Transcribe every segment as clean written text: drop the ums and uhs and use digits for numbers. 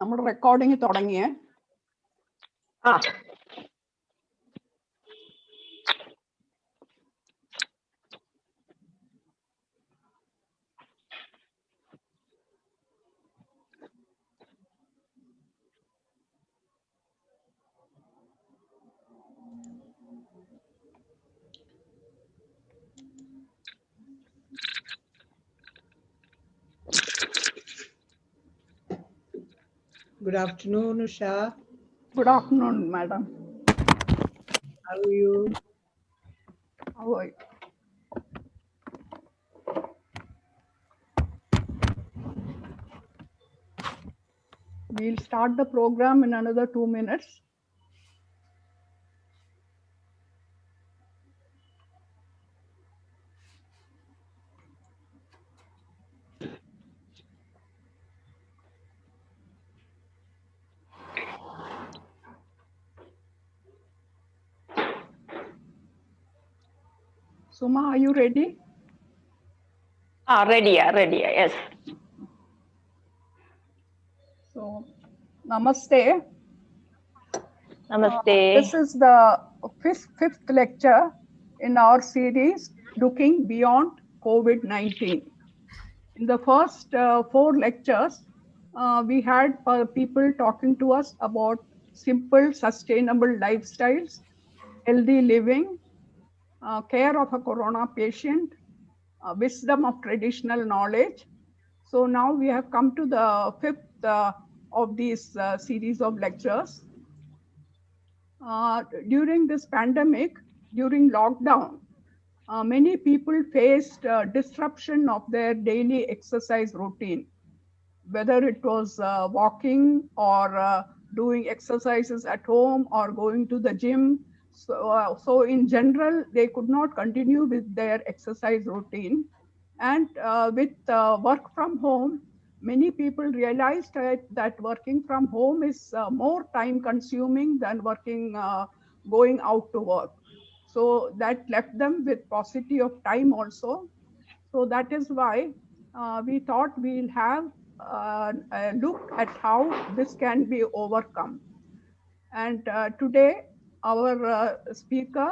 നമ്മുടെ recording തുടങ്ങിയേ. Good afternoon, Usha. Good afternoon, madam. How are you? How are you? We'll start the program in another 2 minutes. Suma, are you ready? Ready, yes. So, namaste. Namaste. This is the fifth lecture in our series, Looking Beyond COVID-19. In the first 4 lectures, we had people talking to us about simple, sustainable lifestyles, healthy living, care of a corona patient, wisdom of traditional knowledge. So now we have come to the 5th of these series of lectures. During this pandemic, during lockdown, many people faced disruption of their daily exercise routine, whether it was walking or doing exercises at home or going to the gym. So in general, they could not continue with their exercise routine. And with work from home, many people realized that working from home is more time consuming than going out to work. So that left them with paucity of time also. So that is why we thought we'll have a look at how this can be overcome. And today, our speaker,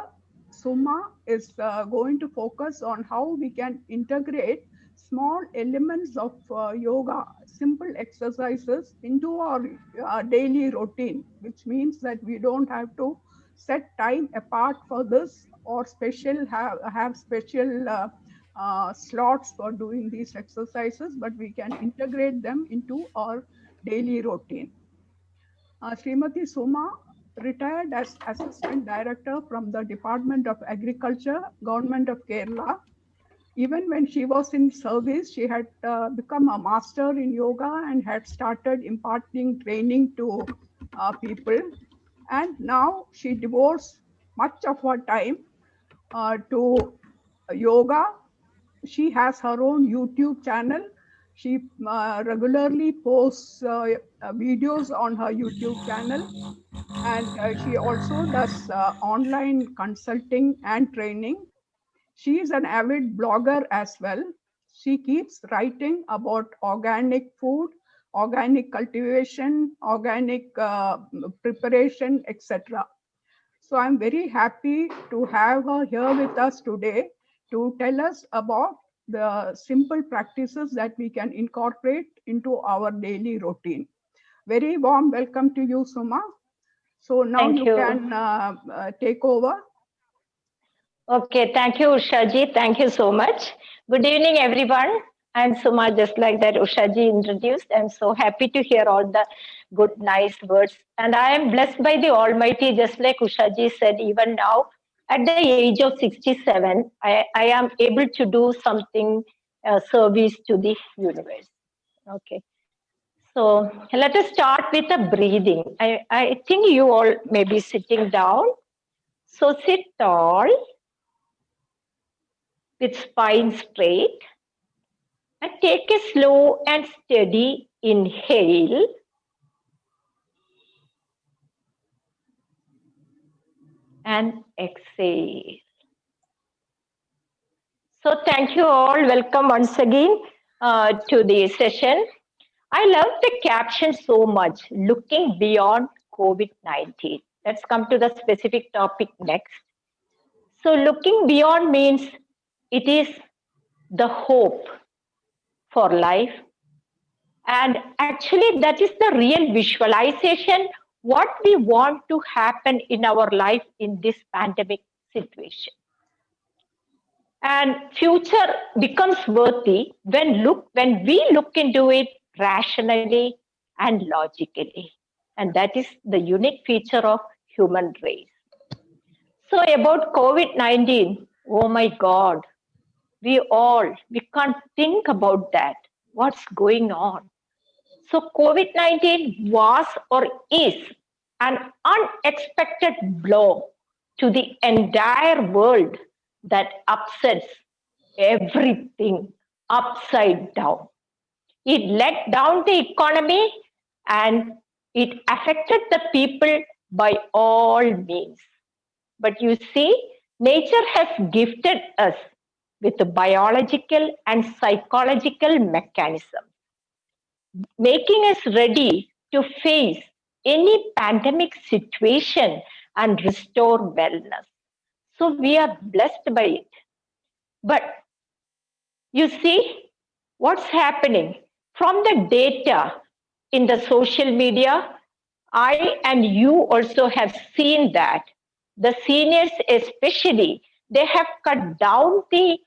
Suma, is going to focus on how we can integrate small elements of yoga, simple exercises into our daily routine, which means that we don't have to set time apart for this or have special slots for doing these exercises, but we can integrate them into our daily routine. Srimati Suma retired as Assistant Director from the Department of Agriculture, Government of Kerala. Even when she was in service, she had become a master in yoga and had started imparting training to people. And now she devotes much of her time to yoga. She has her own YouTube channel. She regularly posts videos on her YouTube channel. And she also does online consulting and training. She is an avid blogger as well. She keeps writing about organic food, organic cultivation, organic preparation, etc. So I'm very happy to have her here with us today to tell us about the simple practices that we can incorporate into our daily routine. Very warm welcome to you, Suma. So now you can take over. Okay, thank you, Ushaji. Thank you so much. Good evening, everyone. I'm Suma, just like that Ushaji introduced. I'm so happy to hear all the good, nice words. And I am blessed by the Almighty, just like Ushaji said, even now, at the age of 67, I am able to do something, service to the universe. Okay. So let us start with the breathing. I think you all may be sitting down. So sit tall with spine straight and take a slow and steady inhale and exhale. So thank you all. Welcome once again to the session. I love the caption so much, looking beyond COVID-19. Let's come to the specific topic next. So looking beyond means it is the hope for life. And actually, that is the real visualization, what we want to happen in our life in this pandemic situation. And future becomes worthy when we look into it rationally and logically. And that is the unique feature of human race. So about COVID-19, oh my God, we can't think about that. What's going on? So COVID-19 was or is an unexpected blow to the entire world that upsets everything upside down. It let down the economy and it affected the people by all means. But you see, nature has gifted us with a biological and psychological mechanism, making us ready to face any pandemic situation and restore wellness. So we are blessed by it. But you see what's happening from the data in the social media. I and you also have seen that the seniors, especially, they have cut down the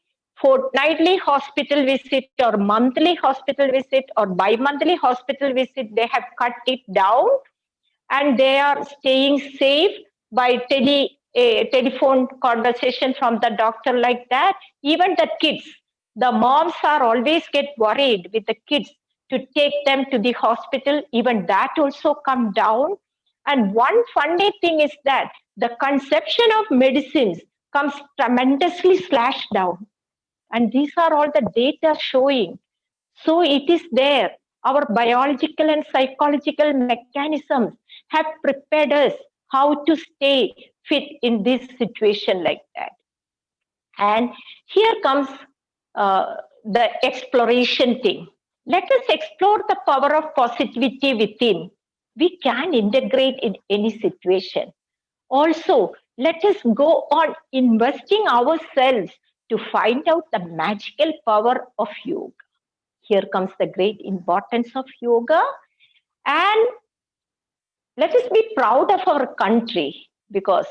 fortnightly hospital visit or monthly hospital visit or bi-monthly hospital visit. They have cut it down and they are staying safe by telephone conversation from the doctor like that. Even the kids, the moms are always get worried with the kids to take them to the hospital. Even that also come down. And one funny thing is that the consumption of medicines comes tremendously slashed down. And these are all the data showing. So it is there. Our biological and psychological mechanisms have prepared us how to stay fit in this situation like that. And here comes the exploration thing. Let us explore the power of positivity within. We can integrate in any situation. Also, let us go on investing ourselves to find out the magical power of yoga. Here comes the great importance of yoga. And let us be proud of our country because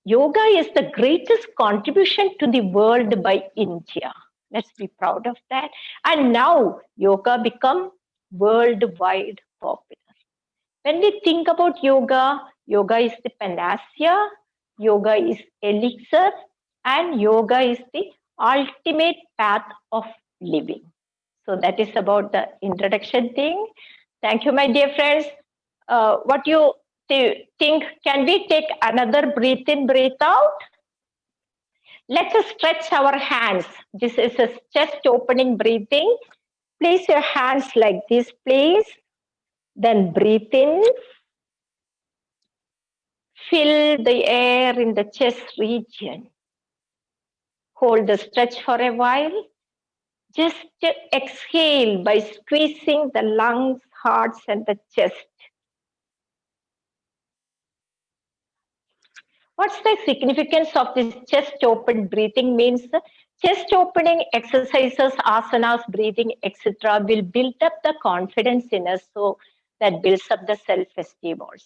yoga is the greatest contribution to the world by India. Let's be proud of that. And now yoga become worldwide popular. When we think about yoga, yoga is the panacea, yoga is elixir, and yoga is the ultimate path of living. So that is about the introduction thing. Thank you, my dear friends. What you think? Can we take another breath in, breath out? Let us stretch our hands. This is a chest opening breathing. Place your hands like this, please. Then breathe in. Fill the air in the chest region. Hold the stretch for a while. Just exhale by squeezing the lungs, hearts, and the chest. What's the significance of this chest open breathing? Means chest opening exercises, asanas, breathing, etc. will build up the confidence in us, so that builds up the self-esteem also.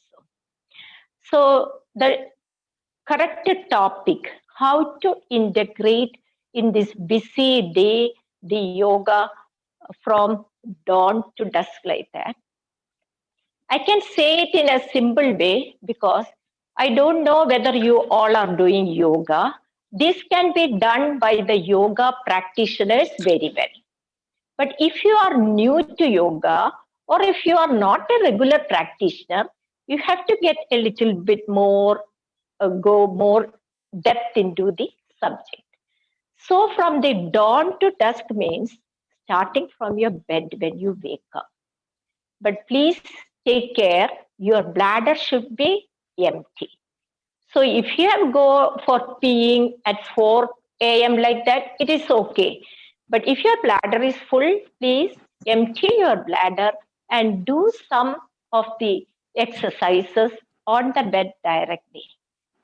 So the correct topic, how to integrate in this busy day the yoga from dawn to dusk like that. I can say it in a simple way because I don't know whether you all are doing yoga. This can be done by the yoga practitioners very well. But if you are new to yoga or if you are not a regular practitioner, you have to get a little bit more, go more depth into the subject. So from the dawn to dusk means starting from your bed when you wake up. But please take care, your bladder should be empty. So if you have go for peeing at 4 a.m. like that, it is okay. But if your bladder is full, please empty your bladder and do some of the exercises on the bed directly.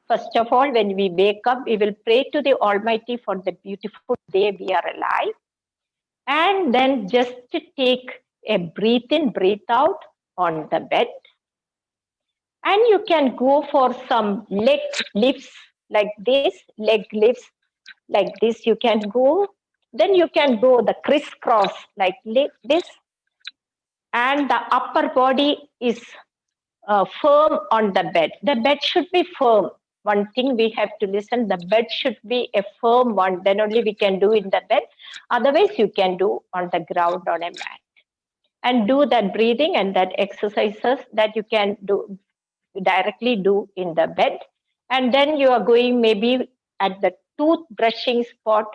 First of all, when we wake up, we will pray to the Almighty for the beautiful day we are alive. And then just to take a breathe in, breathe out on the bed. And you can go for some leg lifts like this, leg lifts like this. You can go. Then you can go the crisscross like this. And the upper body is firm on the bed. The bed should be firm. One thing we have to listen, the bed should be a firm one. Then only we can do in the bed. Otherwise, you can do on the ground on a mat. And do that breathing and that exercises that you can do directly do in the bed. And then you are going maybe at the tooth brushing spot.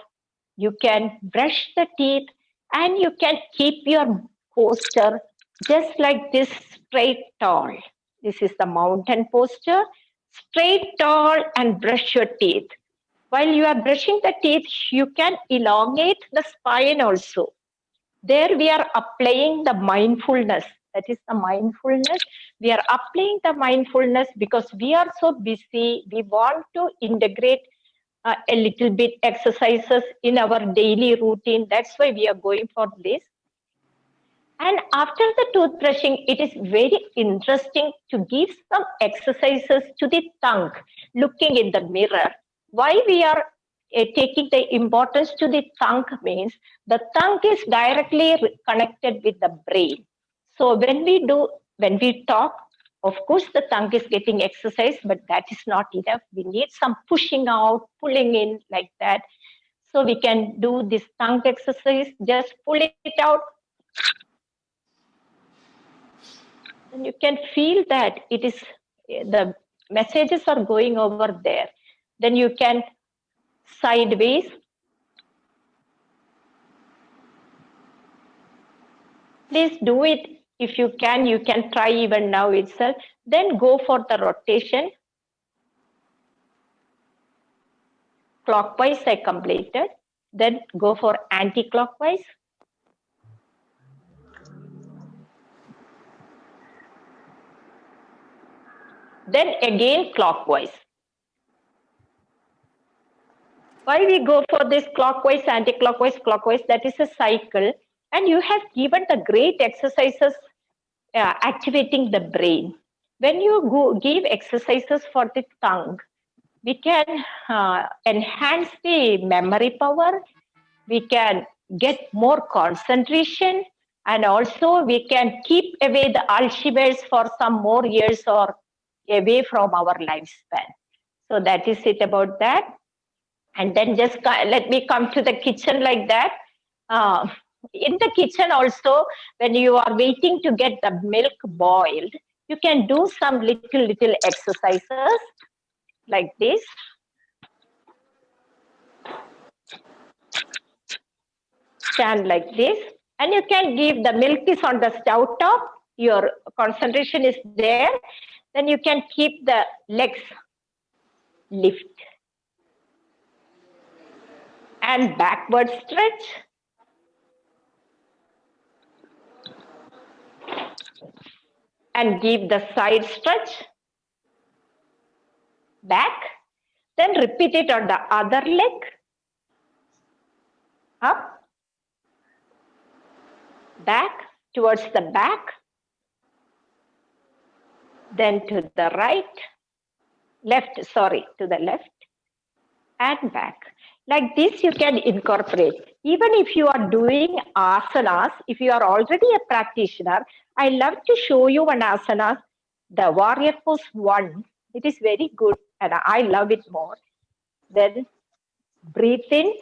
You can brush the teeth and you can keep your posture just like this, straight tall. This is the mountain posture, straight tall, and brush your teeth. While you are brushing the teeth, you can elongate the spine also. There we are applying the mindfulness. That is the mindfulness. We are applying the mindfulness because we are so busy. We want to integrate a little bit exercises in our daily routine. That's why we are going for this. And after the toothbrushing, it is very interesting to give some exercises to the tongue, looking in the mirror. Why we are taking the importance to the tongue means the tongue is directly connected with the brain. So when we talk, of course, the tongue is getting exercise, but that is not enough. We need some pushing out, pulling in like that. So we can do this tongue exercise, just pull it out. And you can feel that it is the messages are going over there. Then you can sideways. Please do it if you can try even now itself. Then go for the rotation. Clockwise I completed. Then go for anti-clockwise. Then again clockwise. Why we go for this clockwise, anti-clockwise, clockwise? That is a cycle. And you have given the great exercises activating the brain. When you give exercises for the tongue, we can enhance the memory power. We can get more concentration. And also we can keep away the Alzheimer's for some more years or away from our lifespan. So that is it about that. And then just let me come to the kitchen like that. In the kitchen also, when you are waiting to get the milk boiled, you can do some little exercises like this. Stand like this. And you can give the milk is on the stove top. Your concentration is there. Then you can keep the legs lift. And backward stretch. And give the side stretch. Back. Then repeat it on the other leg. Up. Back towards the back. Then to the right. To the left. And back. Like this you can incorporate. Even if you are doing asanas, if you are already a practitioner, I love to show you one asana, the warrior pose 1. It is very good and I love it more. Then breathe in,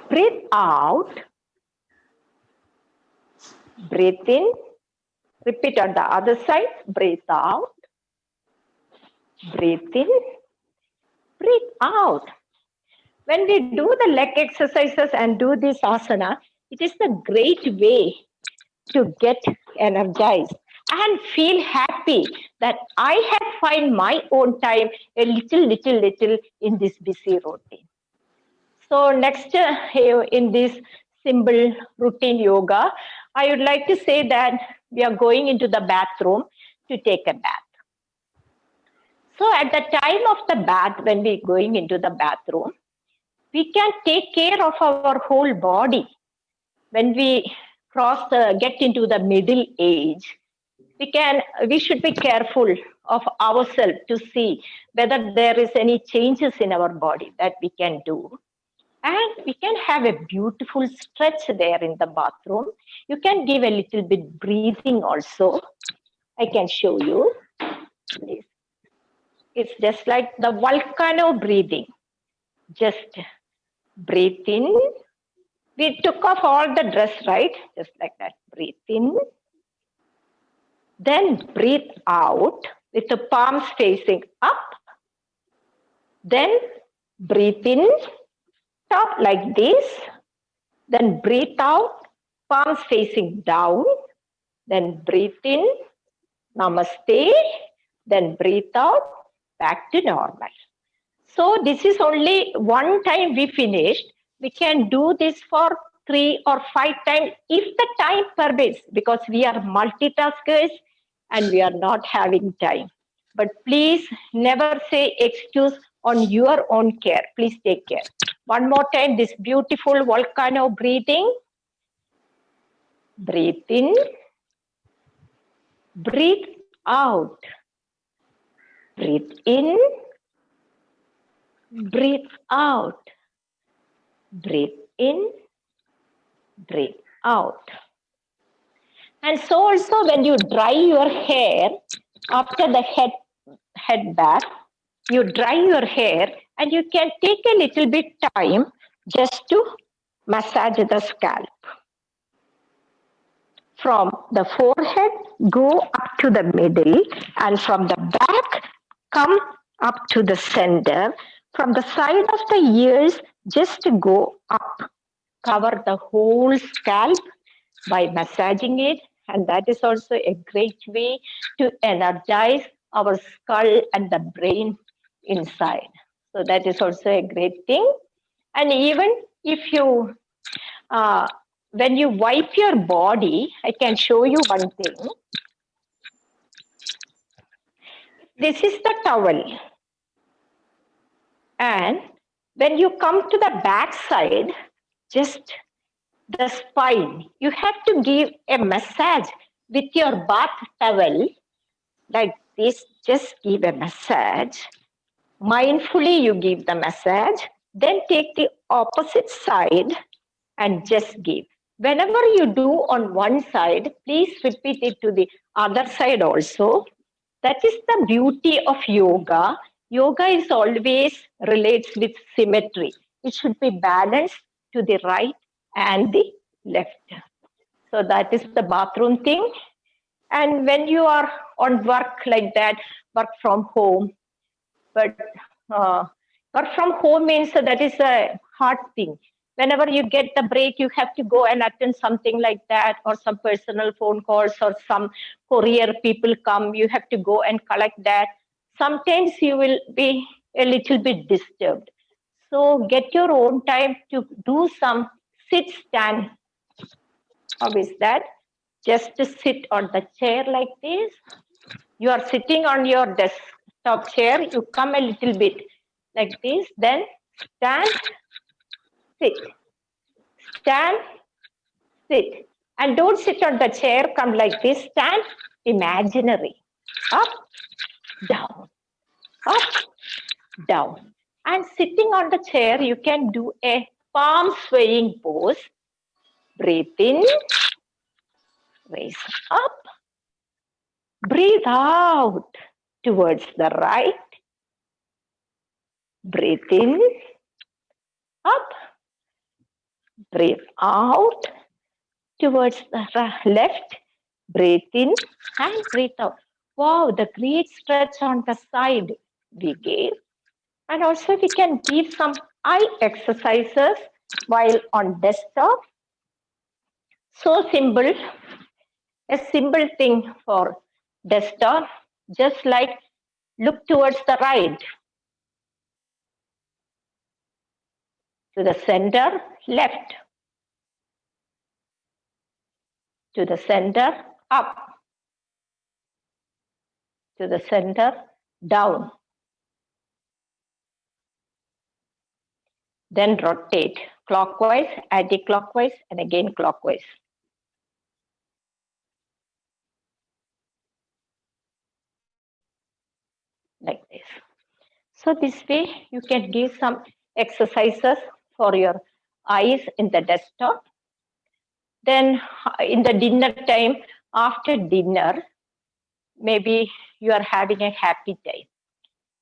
breathe out, breathe in, repeat on the other side, breathe out, breathe in, breathe out. When we do the leg exercises and do this asana, it is a great way to get energized and feel happy that I have find my own time a little in this busy routine. So next in this simple routine yoga, I would like to say that we are going into the bathroom to take a bath. So at the time of the bath, when we're going into the bathroom, we can take care of our whole body. When we get into the middle age, we should be careful of ourselves to see whether there is any changes in our body that we can do. And we can have a beautiful stretch there in the bathroom. You can give a little bit breathing also. I can show you. It's just like the volcano breathing. Just breathe in. We took off all the dress, right? Just like that. Breathe in. Then breathe out with the palms facing up. Then breathe in, top like this. Then breathe out, palms facing down. Then breathe in, namaste. Then breathe out, back to normal. So this is only one time we finished. We can do this for 3 or 5 times if the time permits, because we are multitaskers and we are not having time. But please never say excuse on your own care. Please take care. One more time, this beautiful volcano breathing. Breathe in. Breathe out. Breathe in. Breathe out. Breathe in. Breathe out. And so also when you dry your hair after the head bath, you dry your hair and you can take a little bit time just to massage the scalp. From the forehead, go up to the middle, and from the back, come up to the center. From the side of the ears, just go up. Cover the whole scalp by massaging it. And that is also a great way to energize our skull and the brain inside. So that is also a great thing. And even if you, when you wipe your body, I can show you one thing. This is the towel. And when you come to the back side, just the spine, you have to give a massage with your bath towel like this. Just give a massage. Mindfully, you give the massage. Then take the opposite side and just give. Whenever you do on one side, please repeat it to the other side also. That is the beauty of yoga. Yoga is always relates with symmetry. It should be balanced to the right and the left. So that is the bathroom thing. And when you are on work like that, work from home, but work from home means that is a hard thing. Whenever you get the break, you have to go and attend something like that, or some personal phone calls, or some courier people come, you have to go and collect that. Sometimes you will be a little bit disturbed. So get your own time to do some sit stand. How is that? Just to sit on the chair like this. You are sitting on your desktop chair, you come a little bit like this, then stand, sit, stand, sit. And don't sit on the chair, come like this, stand, imaginary, up, down, up, down. And sitting on the chair, you can do a palm swaying pose. Breathe in, raise up, breathe out towards the right, breathe in, up, breathe out towards the left, breathe in and breathe out. Wow, the great stretch on the side we gave. And also we can give some eye exercises while on desktop. So simple, a simple thing for desktop, just like look towards the right, to the center, left, to the center, up, to the center, down. Then rotate clockwise, anti-clockwise, and again clockwise. Like this. So this way you can give some exercises for your eyes in the desktop. Then in the dinner time, after dinner, maybe you are having a happy time.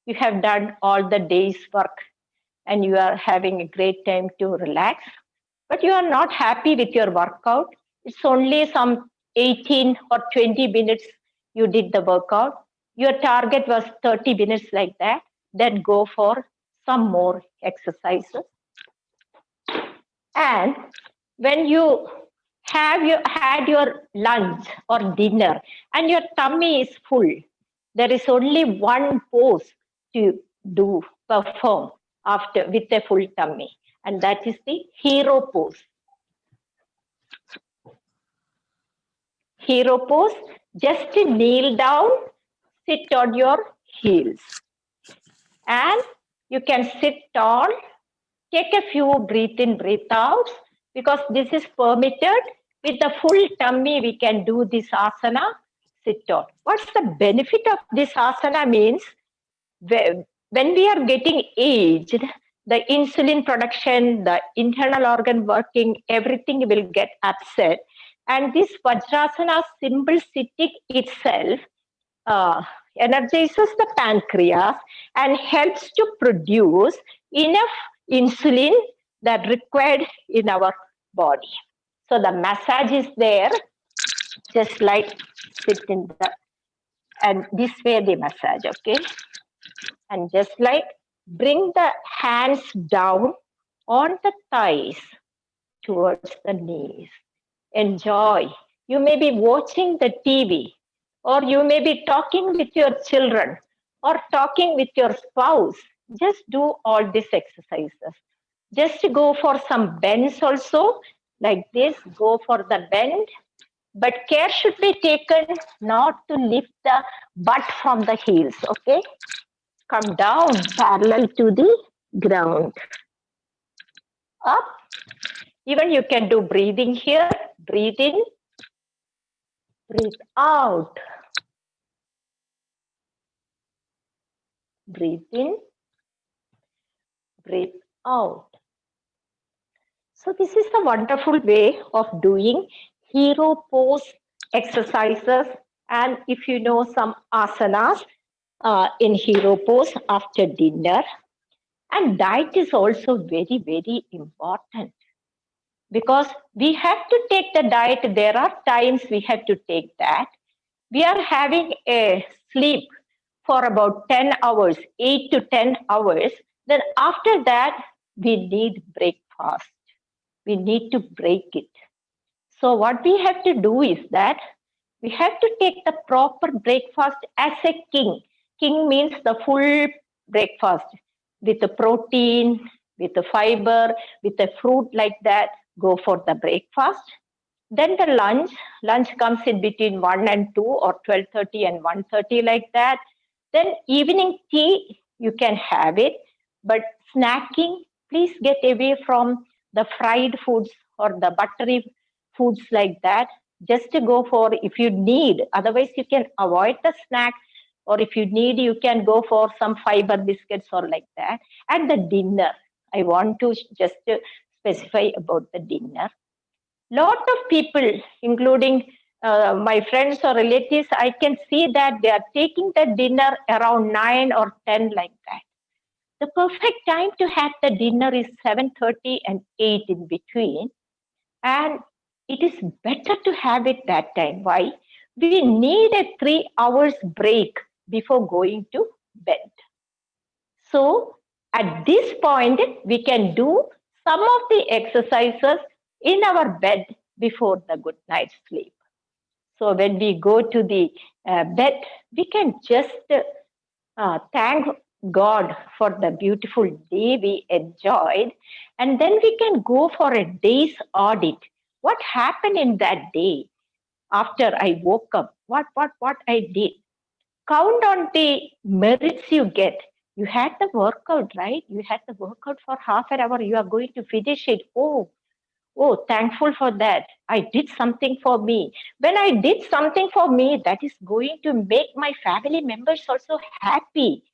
You have done all the day's work and you are having a great time to relax, but you are not happy with your workout. It's only some 18 or 20 minutes you did the workout. Your target was 30 minutes like that. Then go for some more exercises. And when you have had your lunch or dinner and your tummy is full, there is only one pose to perform after with a full tummy, and that is the hero pose. Hero pose, just kneel down, sit on your heels, and you can sit tall. Take a few breathe in, breathe out, because this is permitted. With a full tummy, we can do this asana, sit tall. What's the benefit of this asana means? When we are getting aged, the insulin production, the internal organ working, everything will get upset. And this Vajrasana, simple sitting itself, energizes the pancreas and helps to produce enough insulin that required in our body. So the massage is there, just like sit in the, and this way the massage, okay? And just like bring the hands down on the thighs towards the knees. Enjoy. You may be watching the TV, or you may be talking with your children, or talking with your spouse. Just do all these exercises. Just go for some bends also, like this, go for the bend. But care should be taken not to lift the butt from the heels, okay? Come down parallel to the ground. Up. Even you can do breathing here. Breathe in, breathe out. Breathe in, breathe out. So this is a wonderful way of doing hero pose exercises. And if you know some asanas in hero pose after dinner. And diet is also very, very important, because we have to take the diet. There are times we have to take that. We are having a sleep for about 10 hours, 8 to 10 hours. Then after that, we need breakfast. We need to break it. So what we have to do is that we have to take the proper breakfast as a king. King means the full breakfast with the protein, with the fiber, with the fruit like that. Go for the breakfast. Then the lunch. Lunch comes in between 1 and 2 or 12:30 and 1:30 like that. Then evening tea, you can have it. But snacking, please get away from the fried foods or the buttery foods like that. Just to go for if you need. Otherwise, you can avoid the snack. Or if you need, you can go for some fiber biscuits or like that. And the dinner, I want to just specify about the dinner. Lot of people, including my friends or relatives, I can see that they are taking the dinner around 9 or 10 like that. The perfect time to have the dinner is 7:30 and 8 in between. And it is better to have it that time. Why? We need a 3 hours break before going to bed. So at this point, we can do some of the exercises in our bed before the good night sleep. So when we go to the bed, we can just thank God for the beautiful day we enjoyed. And then we can go for a day's audit. What happened in that day? after I woke up, what I did. Count on the merits you get. You had the workout, right? You had the workout for half an hour. You are going to finish it. Oh, thankful for that. I did something for me. When I did something for me, that is going to make my family members also happy.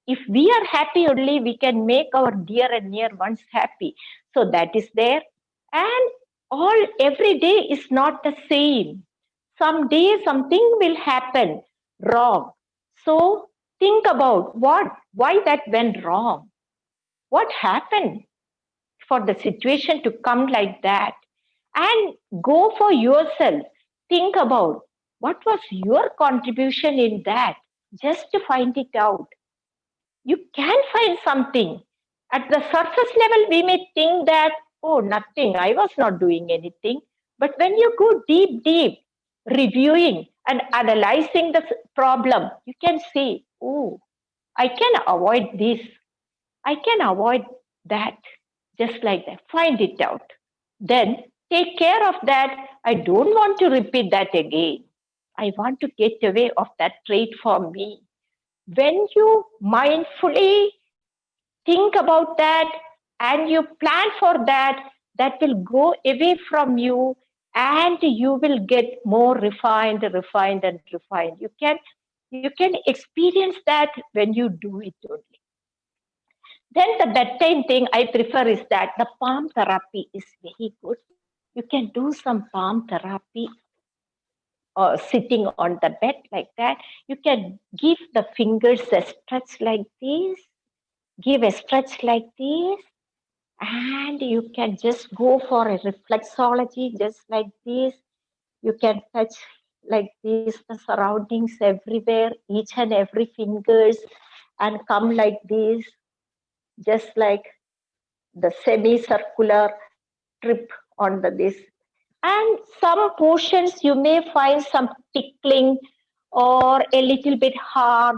If we are happy only, we can make our dear and near ones happy. So that is there. And every day is not the same. Some day something will happen wrong. So think about why that went wrong. What happened for the situation to come like that? And go for yourself. Think about what was your contribution in that, just to find it out. You can find something. At the surface level, we may think that, oh, nothing, I was not doing anything. But when you go deep, reviewing and analyzing the problem, you can see, oh, I can avoid this. I can avoid that. Just like that. Find it out. Then take care of that. I don't want to repeat that again. I want to get away of that trait for me. When you mindfully think about that and you plan for that, that will go away from you and you will get more refined. You can experience that when you do it only. Then the bedtime thing I prefer is that the palm therapy is very good. You can do some palm therapy sitting on the bed like that. You can give the fingers a stretch like this, give a stretch like this, and you can just go for a reflexology just like this. You can touch like this the surroundings everywhere, each and every fingers, and come like this, just like the semicircular trip on this. And some portions you may find some tickling or a little bit hard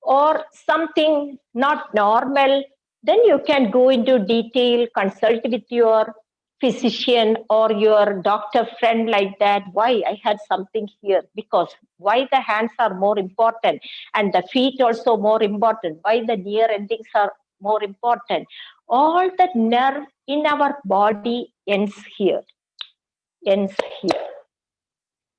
or something not normal. Then you can go into detail, consult with your physician or your doctor friend like that. Why I had something here? Because why the hands are more important and the feet also more important? Why the near endings are more important? All the nerve in our body ends here, ends here,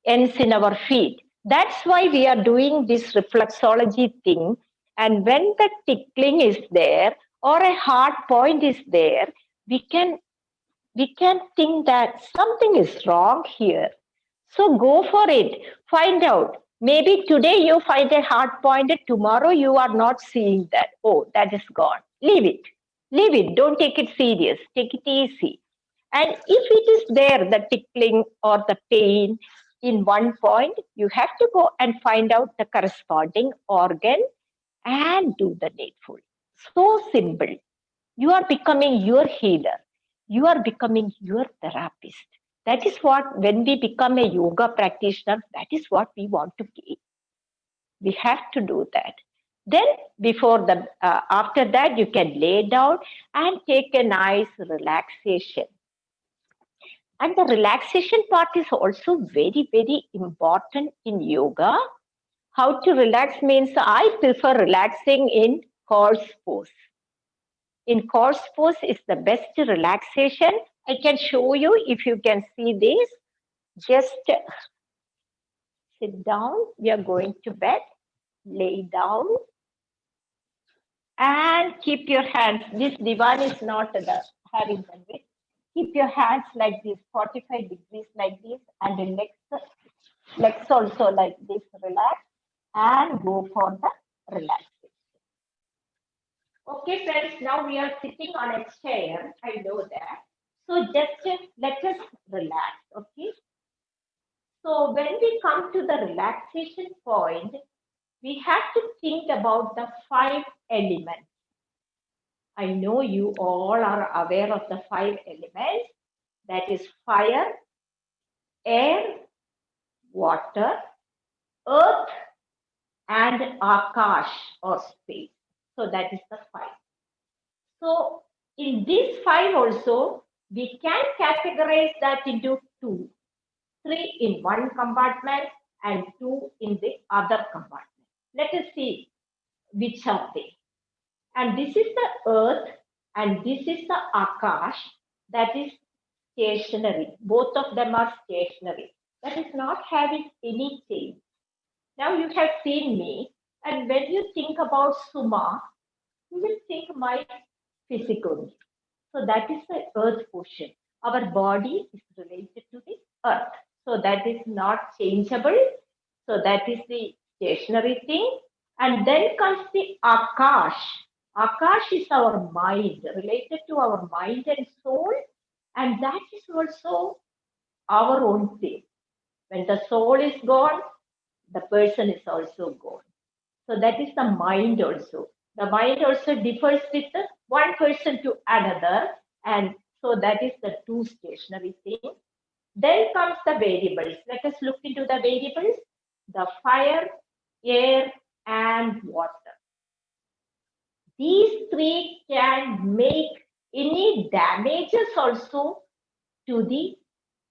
ends in our feet. That's why we are doing this reflexology thing. And when the tickling is there or a hard point is there, we can think that something is wrong here. So go for it. Find out. Maybe today you find a hard point, tomorrow you are not seeing that. Oh, that is gone. Leave it. Leave it. Don't take it serious. Take it easy. And if it is there, the tickling or the pain in one point, you have to go and find out the corresponding organ and do the needful. So simple. You are becoming your healer. You are becoming your therapist. That is what, when we become a yoga practitioner, that is what we want to be. We have to do that. Then after that, you can lay down and take a nice relaxation. And the relaxation part is also very, very important in yoga. How to relax means I prefer relaxing in horse pose. In horse pose is the best relaxation. I can show you if you can see this. Just sit down. We are going to bed. Lay down. And keep your hands. This divan is not having the width. Keep your hands like this, 45 degrees like this, and the legs also like this, relax, and go for the relaxation. Okay, friends, now we are sitting on a chair. I know that. So just let us relax, okay? So when we come to the relaxation point, we have to think about the 5 elements. I know you all are aware of the 5 elements. That is fire, air, water, earth, and akash or space. So that is the 5. So in these 5 also, we can categorize that into 2. 3 in one compartment and 2 in the other compartment. Let us see which are they. And this is the earth and this is the Akash, that is stationary. Both of them are stationary. That is not having any change. Now you have seen me, and when you think about Suma, you will think my physical. So that is the earth portion. Our body is related to the earth. So that is not changeable. So that is the stationary thing. And then comes the Akash. Akash is our mind, related to our mind and soul. And that is also our own thing. When the soul is gone, the person is also gone. So that is the mind also. The mind also differs with the one person to another. And so that is the two stationary thing. Then comes the variables. Let us look into the variables. The fire, air, and water. These three can make any damages also to the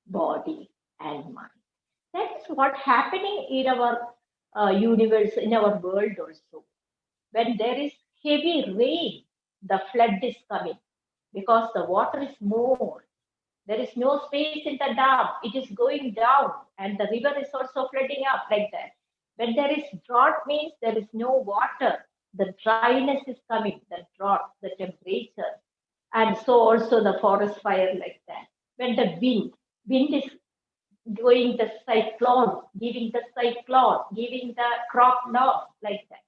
body and mind. That's what happening in our universe, in our world also. When there is heavy rain, the flood is coming because the water is more. There is no space in the dam. It is going down and the river is also flooding up like that. When there is drought means there is no water. The dryness is coming, the drought, the temperature. And so also the forest fire like that. When the wind is doing the cyclone, giving the crop loss like that.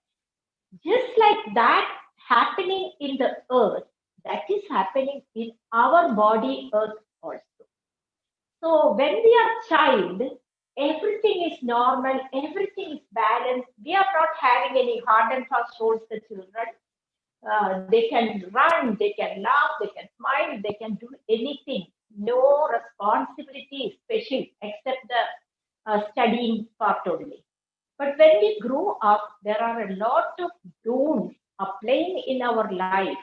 Just like that happening in the earth, that is happening in our body earth also. So when we are child, everything is normal, everything is balanced. We are not having any hard and fast rules, the children. They can run, they can laugh, they can smile, they can do anything. No responsibility special except the studying part only. But when we grow up, there are a lot of don'ts applying in our life.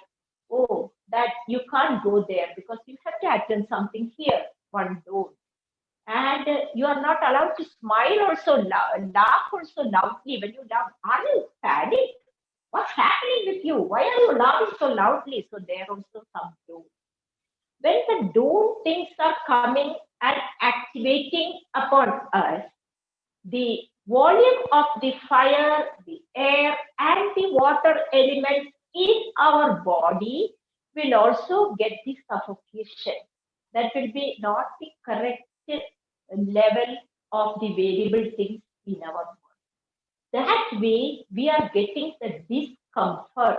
Oh, that you can't go there because you have to attend something here. One don't. And you are not allowed to smile also, laugh also loudly when you laugh. Are you panic? What's happening with you? Why are you laughing so loudly? So there also some don't. When the don't things are coming and activating upon us, the volume of the fire, the air, and the water elements in our body will also get the suffocation. That will be not the correct level of the variable things in our body. That way, we are getting the discomfort.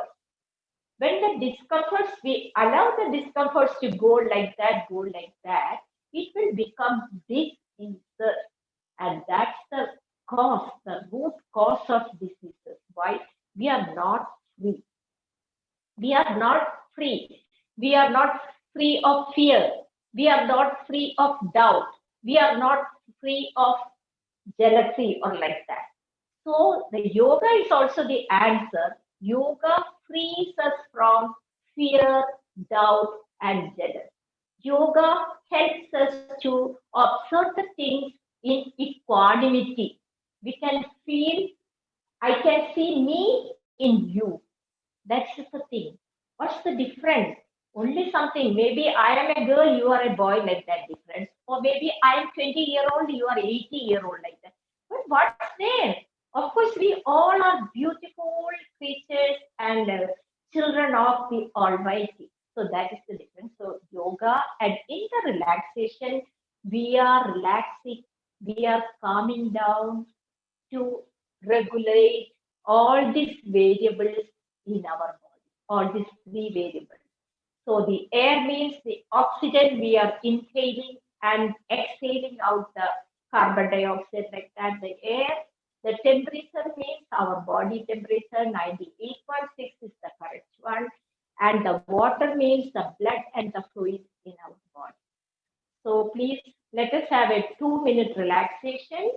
When the discomforts, we allow the discomforts to go like that, it will become diseases. And that's the cause, the root cause of diseases. Why? We are not free. We are not free. We are not free of fear. We are not free of doubt. We are not free of jealousy or like that. So the yoga is also the answer. Yoga frees us from fear, doubt, and jealousy. Yoga helps us to observe the things in equanimity. We can feel, I can see me in you. That's the thing. What's the difference? Only something. Maybe I am a girl, you are a boy, like that difference. Or maybe I am 20-year-old, you are 80-year-old, like that. But what's there? Of course, we all are beautiful creatures and children of the Almighty. So that is the difference. So yoga, and in the relaxation, we are relaxing, we are calming down to regulate all these variables in our body, all these three variables. So the air means the oxygen we are inhaling and exhaling out the carbon dioxide like that, the air. The temperature means our body temperature, 98.6 is the correct one. And the water means the blood and the fluid in our body. So please let us have a 2-minute relaxation.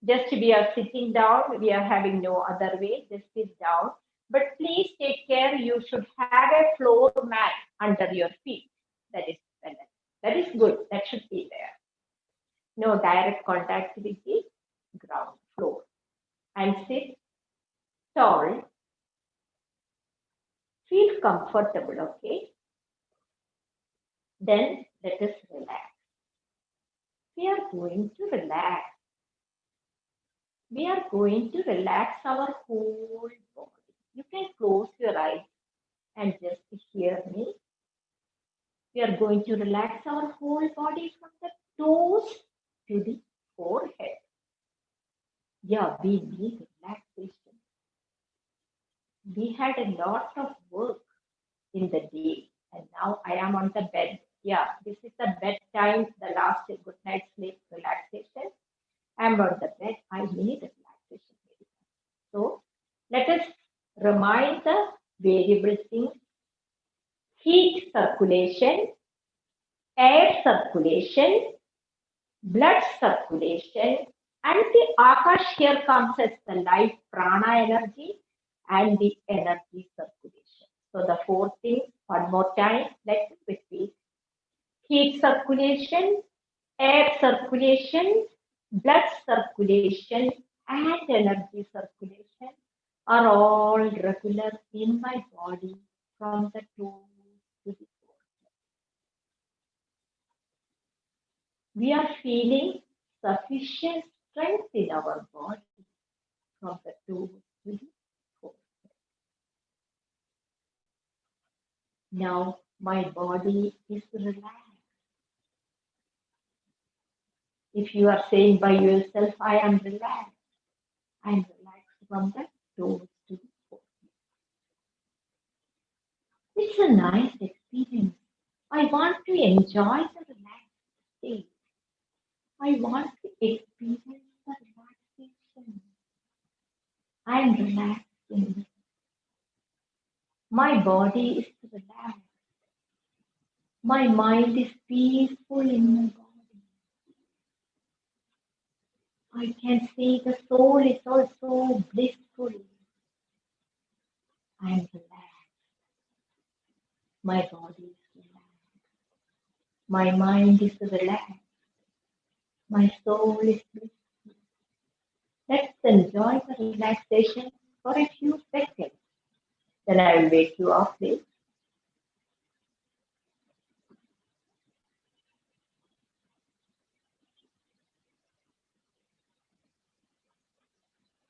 Just we are sitting down, we are having no other way, just sit down. But please take care, you should have a floor mat under your feet. That is good, that should be there. no direct contact with the ground floor. And sit tall. Feel comfortable, okay? Then let us relax. We are going to relax. We are going to relax our whole body. You can close your eyes and just hear me. We are going to relax our whole body from the toes to the forehead. Yeah, we need relaxation. We had a lot of work in the day, and now I am on the bed. Yeah, this is the bedtime, the last good night sleep relaxation. I'm on the bed. I need relaxation. So let us remind the variable things: heat circulation, air circulation, blood circulation, and the Akash here comes as the life prana energy and the energy circulation. So the four things, one more time, let's repeat. Heat circulation, air circulation, blood circulation, and energy circulation are all regular in my body from the toes to the forehead. We are feeling sufficient strength in our body from the toes to the forehead. Now my body is relaxed. If you are saying by yourself, I am relaxed from the toes to the forehead. It's a nice experience. I want to enjoy the relaxed state. I want to experience the relaxation. I am relaxing. My body is relaxed. My mind is peaceful in my body. I can see the soul is also blissful. I am relaxed. My body is relaxed. My mind is relaxed. My soul is blissful. Let's enjoy the relaxation for a few seconds. Then I will wake you up, please.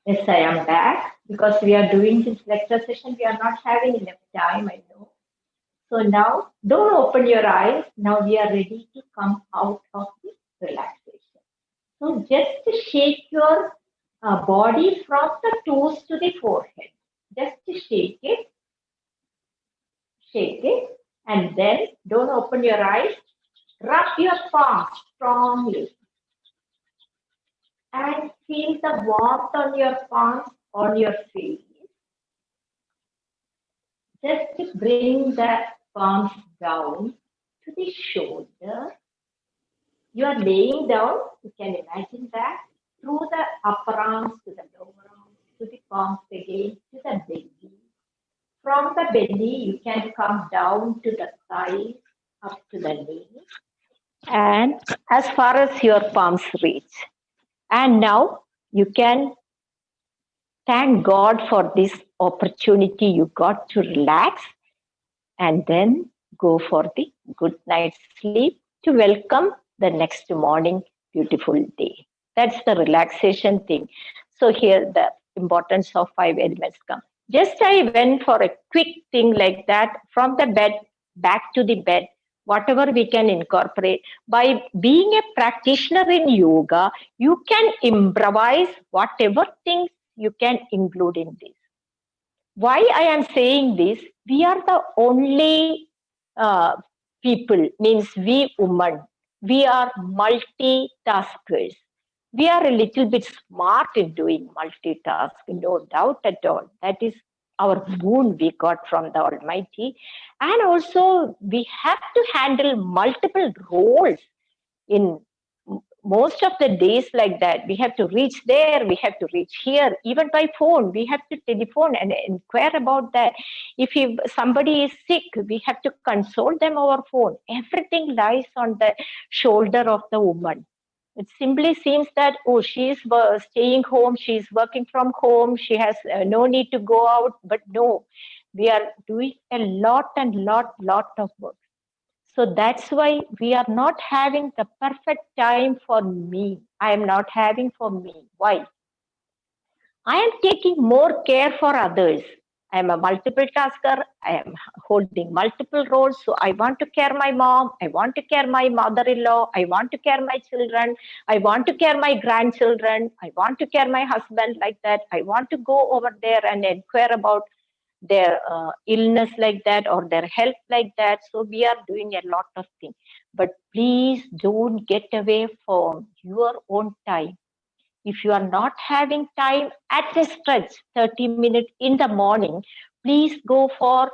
Yes, I am back. Because we are doing this lecture session, we are not having enough time, I know. So now, don't open your eyes. Now we are ready to come out of the relaxation. So just shake your body from the toes to the forehead. Just shake it, and then don't open your eyes. Rub your palms strongly and feel the warmth on your palms, on your face. Just bring the palms down to the shoulder. You are laying down, you can imagine that, through the upper arms to the lower arms, to the palms again, to the belly. From the belly, you can come down to the thighs, up to the knees, and as far as your palms reach. And now you can thank God for this opportunity you got to relax and then go for the good night's sleep to welcome the next morning beautiful day. That's the relaxation thing. So here the importance of 5 elements come. Just I went for a quick thing like that from the bed back to the bed, whatever we can incorporate. By being a practitioner in yoga, you can improvise whatever things you can include in this. Why I am saying this, we are the only people, means we women, we are multitaskers. We are a little bit smart in doing multitask, no doubt at all. That is our boon we got from the Almighty. And also we have to handle multiple roles in most of the days like that. We have to reach there, we have to reach here, even by phone we have to telephone and inquire about that. If somebody is sick, we have to console them over phone. Everything lies on the shoulder of the woman. It simply seems that, oh, she is staying home, she is working from home, she has no need to go out. But no, we are doing a lot and lot of work. So that's why we are not having the perfect time for me. I am not having for me. Why? I am taking more care for others. I am a multiple tasker. I am holding multiple roles. So I want to care my mom. I want to care my mother-in-law. I want to care my children. I want to care my grandchildren. I want to care my husband like that. I want to go over there and inquire about their illness like that or their health like that. So we are doing a lot of things. But please don't get away from your own time. If you are not having time at a stretch, 30 minutes in the morning, please go for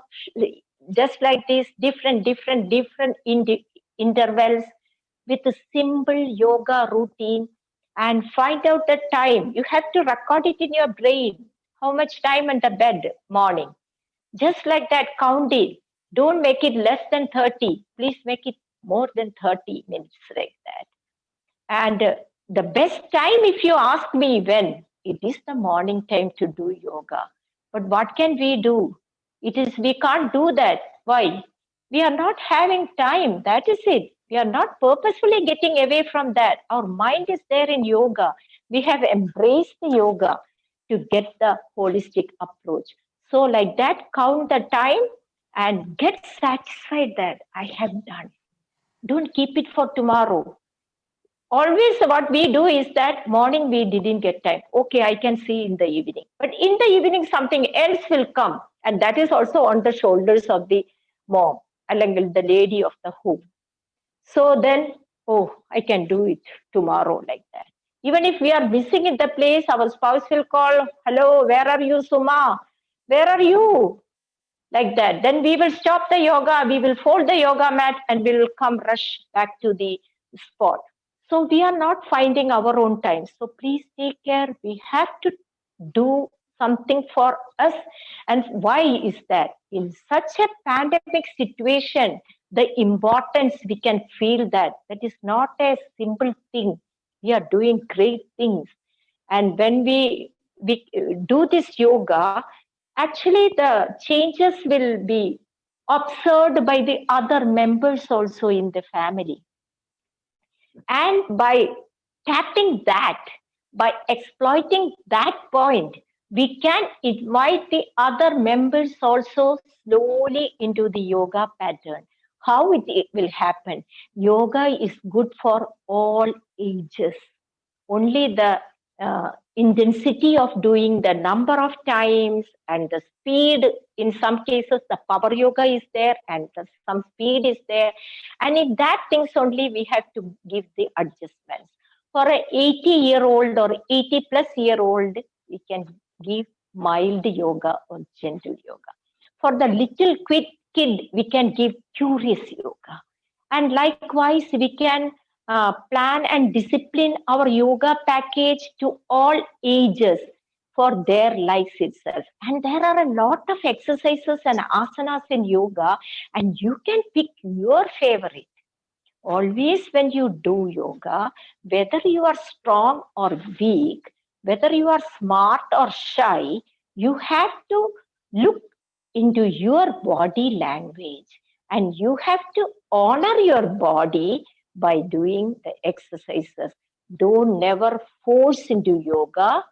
just like this, different intervals with a simple yoga routine, and find out the time. You have to record it in your brain. How much time in the bed morning? Just like that, count it. Don't make it less than 30. Please make it more than 30 minutes like that. And the best time, if you ask me when, it is the morning time to do yoga. But what can we do? We can't do that. Why? We are not having time. That is it. We are not purposefully getting away from that. Our mind is there in yoga. We have embraced the yoga to get the holistic approach. So like that, count the time and get satisfied that I have done. Don't keep it for tomorrow. Always what we do is that morning we didn't get time. Okay, I can see in the evening. But in the evening, something else will come. And that is also on the shoulders of the mom, along with the lady of the home. So then, oh, I can do it tomorrow like that. Even if we are missing in the place, our spouse will call, hello, where are you, Suma? Where are you? Like that. Then we will stop the yoga, we will fold the yoga mat, and we will come rush back to the spot. So we are not finding our own time. So please take care. We have to do something for us. And why is that? In such a pandemic situation, the importance we can feel that is not a simple thing. We are doing great things. And when we do this yoga, actually the changes will be observed by the other members also in the family. And by tapping that, by exploiting that point, we can invite the other members also slowly into the yoga pattern. How it will happen? Yoga is good for all ages. Only the intensity of doing, the number of times and the speed, in some cases the power yoga is there and some speed is there, and in that things only we have to give the adjustments. For a 80-year-old or 80+-year-old, we can give mild yoga or gentle yoga. For the little quick kid, we can give curious yoga. And likewise, we can plan and discipline our yoga package to all ages for their lives itself. And there are a lot of exercises and asanas in yoga, and you can pick your favorite. Always when you do yoga, whether you are strong or weak, whether you are smart or shy, you have to look into your body language, and you have to honor your body by doing the exercises. Don't never force into yoga.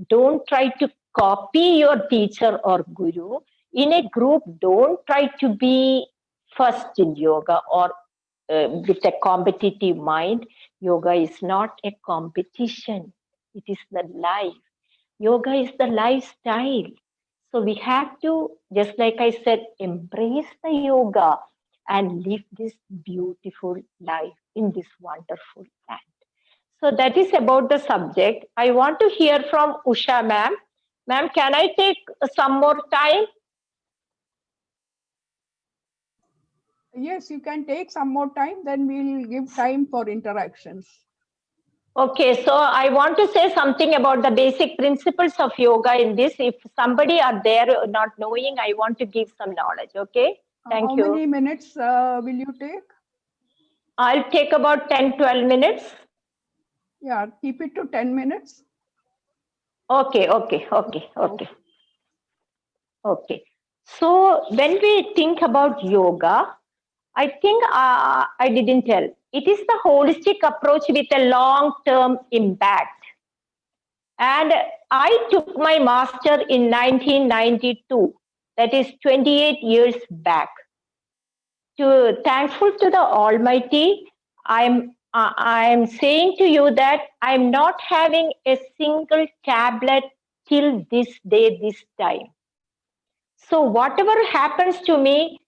Don't try to copy your teacher or guru. In a group, don't try to be first in yoga or with a competitive mind. Yoga is not a competition. It is the life. Yoga is the lifestyle. So we have to, just like I said, embrace the yoga and live this beautiful life in this wonderful land. So that is about the subject. I want to hear from Usha ma'am. Ma'am, can I take some more time? Yes, you can take some more time, then we'll give time for interactions. Okay, so I want to say something about the basic principles of yoga in this. If somebody are there not knowing, I want to give some knowledge, okay? Thank you. How many minutes will you take? I'll take about 10-12 minutes. Yeah, keep it to 10 minutes. Okay. Okay. So when we think about yoga, I think I didn't tell. It is the holistic approach with a long-term impact. And I took my master in 1992. That is 28 years back. Thankful to the Almighty, I'm saying to you that I'm not having a single tablet till this day, this time. So whatever happens to me,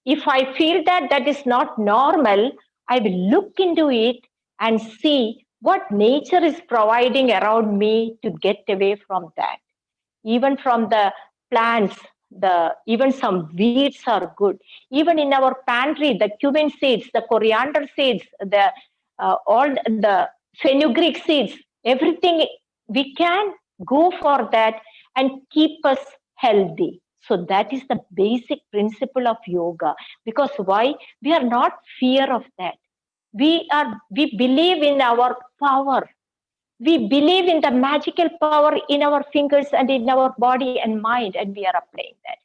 if I feel that that is not normal, I will look into it and see what nature is providing around me to get away from that. Even from the plants, even some weeds are good. Even in our pantry, the cumin seeds, the coriander seeds, the all the fenugreek seeds, everything we can go for that and keep us healthy. So that is the basic principle of yoga. Because why? We are not fear of that. We believe in our power. We believe in the magical power in our fingers and in our body and mind, and we are applying that.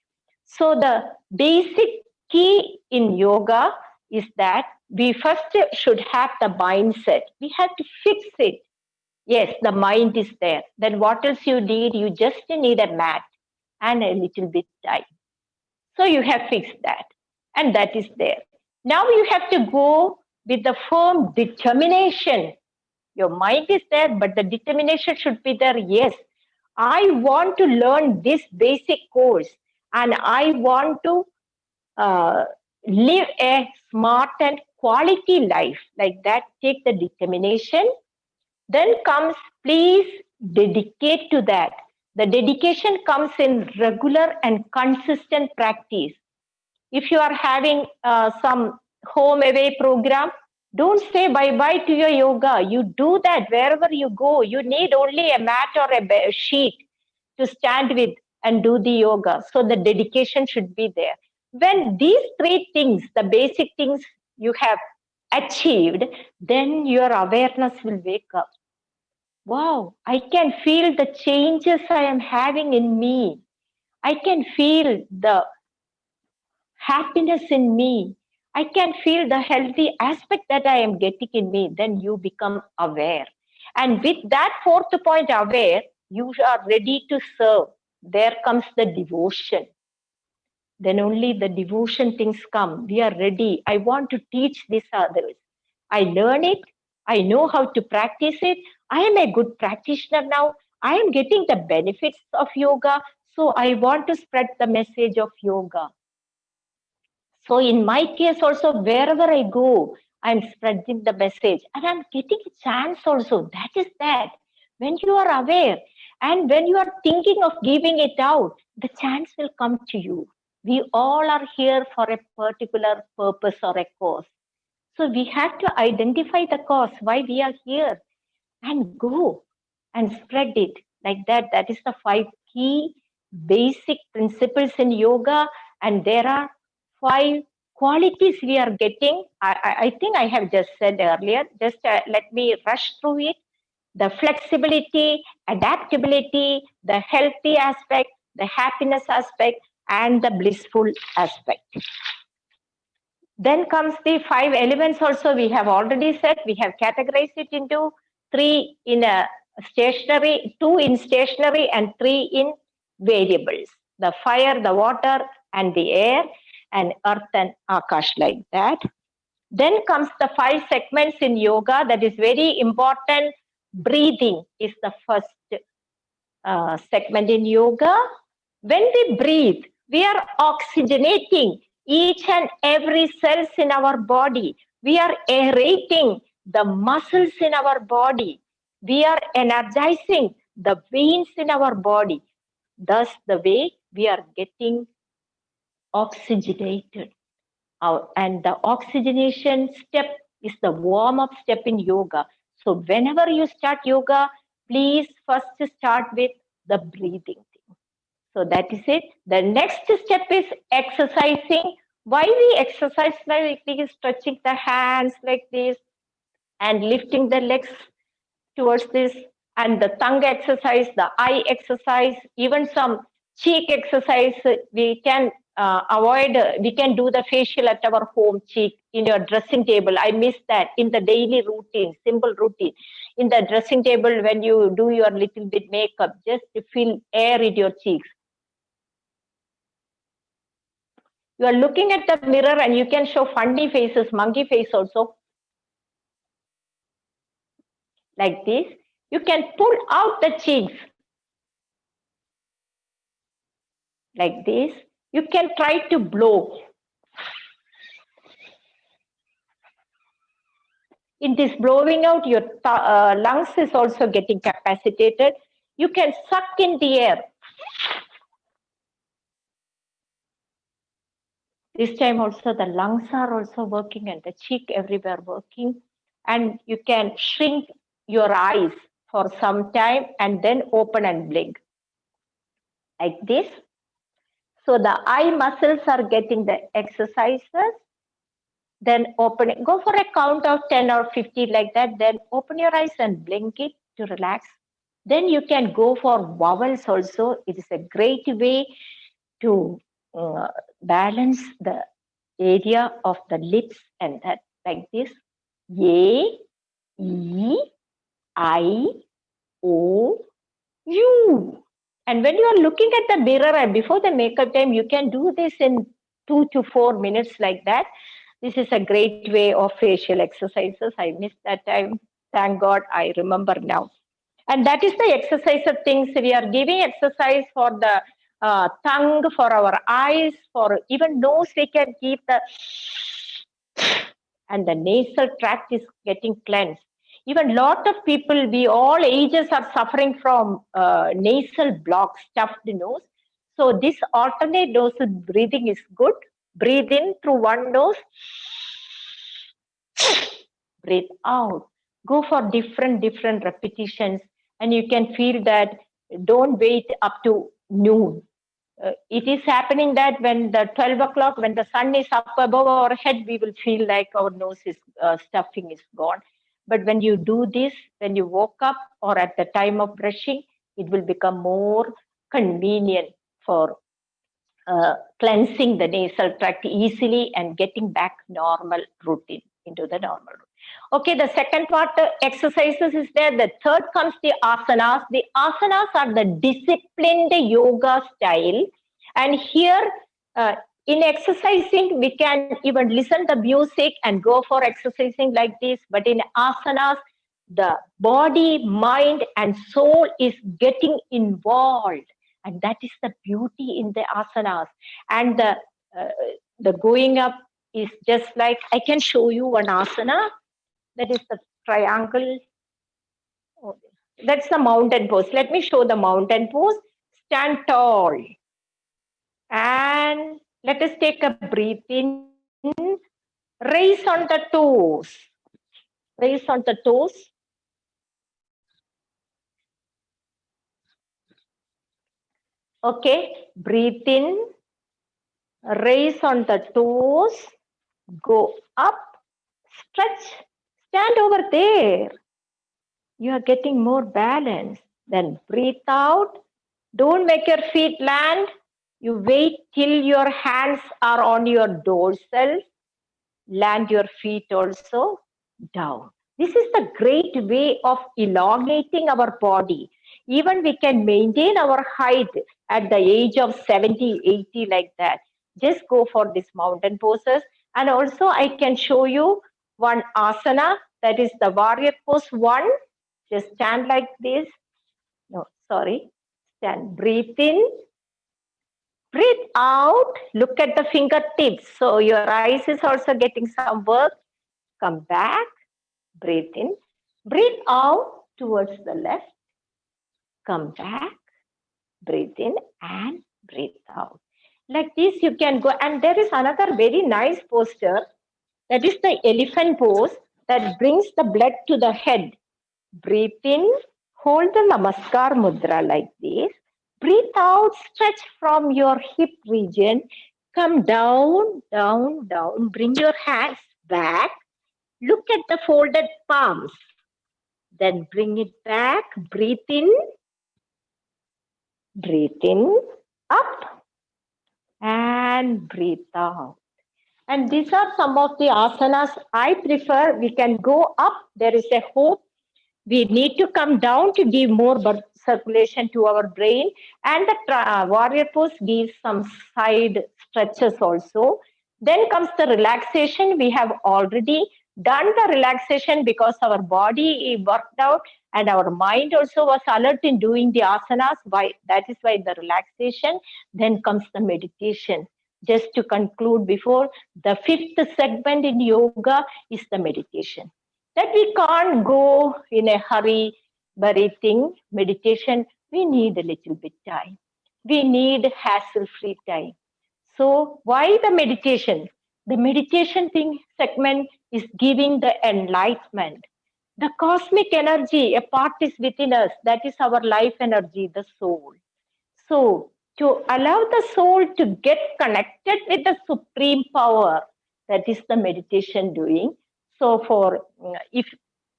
So the basic key in yoga is that we first should have the mindset. We have to fix it. Yes, the mind is there. Then what else you need? You just need a mat and a little bit time. So you have fixed that, and that is there. Now you have to go with the firm determination. Your mind is there, but the determination should be there. Yes, I want to learn this basic course and I want to uh, live a smart and quality life. Like that, take the determination. Then comes, please dedicate to that. The dedication comes in regular and consistent practice. If you are having some home away program, don't say bye bye to your yoga. You do that wherever you go. You need only a mat or a sheet to stand with and do the yoga. So the dedication should be there. When these three things, the basic things you have achieved, then your awareness will wake up. Wow, I can feel the changes I am having in me. I can feel the happiness in me. I can feel the healthy aspect that I am getting in me. Then you become aware. And with that fourth point, aware, you are ready to serve. There comes the devotion. Then only the devotion things come. We are ready. I want to teach this others. I learn it. I know how to practice it. I am a good practitioner now. I am getting the benefits of yoga. So I want to spread the message of yoga. So in my case also, wherever I go, I'm spreading the message and I'm getting a chance also. That is that. When you are aware and when you are thinking of giving it out, the chance will come to you. We all are here for a particular purpose or a cause. So we have to identify the cause, why we are here, and go and spread it like that. That is the 5 key basic principles in yoga. And there are 5 qualities we are getting. I think I have just said earlier. Just let me rush through it. The flexibility, adaptability, the healthy aspect, the happiness aspect, and the blissful aspect. Then comes the 5 elements also. We have already said we have categorized it into 3 in a stationary, 2 in stationary, and 3 in variables. The fire, the water, and the air, and earth and akash, like that. Then comes the 5 segments in yoga. That is very important. Breathing is the first segment in yoga. When we breathe, we are oxygenating each and every cells in our body. We are aerating the muscles in our body. We are energizing the veins in our body. Thus, the way we are getting oxygenated. And the oxygenation step is the warm-up step in yoga. So whenever you start yoga, please first start with the breathing. So that is it. The next step is exercising. Why we exercise like this, stretching the hands like this and lifting the legs towards this, and the tongue exercise, the eye exercise, even some cheek exercise. We can avoid, we can do the facial at our home cheek in your dressing table. I miss that in the daily routine, simple routine. In the dressing table, when you do your little bit makeup, just to feel air in your cheeks. You are looking at the mirror and you can show funny faces, monkey face also. Like this. You can pull out the cheeks. Like this. You can try to blow. In this blowing out, your lungs is also getting capacitated. You can suck in the air. This time also the lungs are also working and the cheek everywhere working. And you can shrink your eyes for some time and then open and blink. Like this. So the eye muscles are getting the exercises. Then open it. Go for a count of 10 or 50 like that. Then open your eyes and blink it to relax. Then you can go for vowels also. It is a great way to balance the area of the lips and that, like this. A, E, I, O, U. And when you are looking at the mirror and before the makeup time, you can do this in 2 to 4 minutes like that. This is a great way of facial exercises. I missed that time. Thank God I remember now. And that is the exercise of things. We are giving exercise for the tongue, for our eyes, for even nose. We can keep the, and the nasal tract is getting cleansed. Even lot of people, we all ages are suffering from nasal block, stuffed nose. So this alternate nose breathing is good. Breathe in through one nose. Breathe out. Go for different repetitions, and you can feel that. Don't wait up to noon. It is happening that when the 12 o'clock, when the sun is up above our head, we will feel like our nose is stuffing is gone. But when you do this, when you woke up or at the time of brushing, it will become more convenient for cleansing the nasal tract easily and getting back normal routine into the normal routine. Okay, the second part exercises is there. The third comes the asanas. The asanas are the disciplined yoga style. And here in exercising, we can even listen to music and go for exercising like this. But in asanas, the body, mind, and soul is getting involved. And that is the beauty in the asanas. And the going up is just like, I can show you one asana. That is the triangle. Oh, that's the mountain pose. Let me show the mountain pose. Stand tall. And let us take a breath in. Raise on the toes. Raise on the toes. Okay, breathe in. Raise on the toes. Go up. Stretch. Stand over there. You are getting more balance. Then breathe out. Don't make your feet land. You wait till your hands are on your dorsal. Land your feet also down. This is the great way of elongating our body. Even we can maintain our height at the age of 70, 80 like that. Just go for these mountain poses. And also I can show you one asana, that is the warrior pose 1. Just stand like this. No, sorry. Stand. Breathe in. Breathe out. Look at the fingertips. So your eyes is also getting some work. Come back. Breathe in. Breathe out towards the left. Come back. Breathe in and breathe out. Like this you can go. And there is another very nice posture. That is the elephant pose that brings the blood to the head. Breathe in. Hold the Namaskar Mudra like this. Breathe out, stretch from your hip region. Come down, down, down. Bring your hands back. Look at the folded palms. Then bring it back. Breathe in, up, and breathe out. And these are some of the asanas I prefer. We can go up. There is a hope. We need to come down to give more blood circulation to our brain. And the warrior pose gives some side stretches also. Then comes the relaxation. We have already done the relaxation because our body worked out and our mind also was alert in doing the asanas. That is why the relaxation. Then comes the meditation. Just to conclude before, the fifth segment in yoga is the meditation. That we can't go in a hurry, thing. Meditation, we need a little bit time. We need hassle-free time. So why the meditation? The meditation thing segment is giving the enlightenment. The cosmic energy, a part is within us. That is our life energy, the soul. So to allow the soul to get connected with the supreme power, that is the meditation doing. So if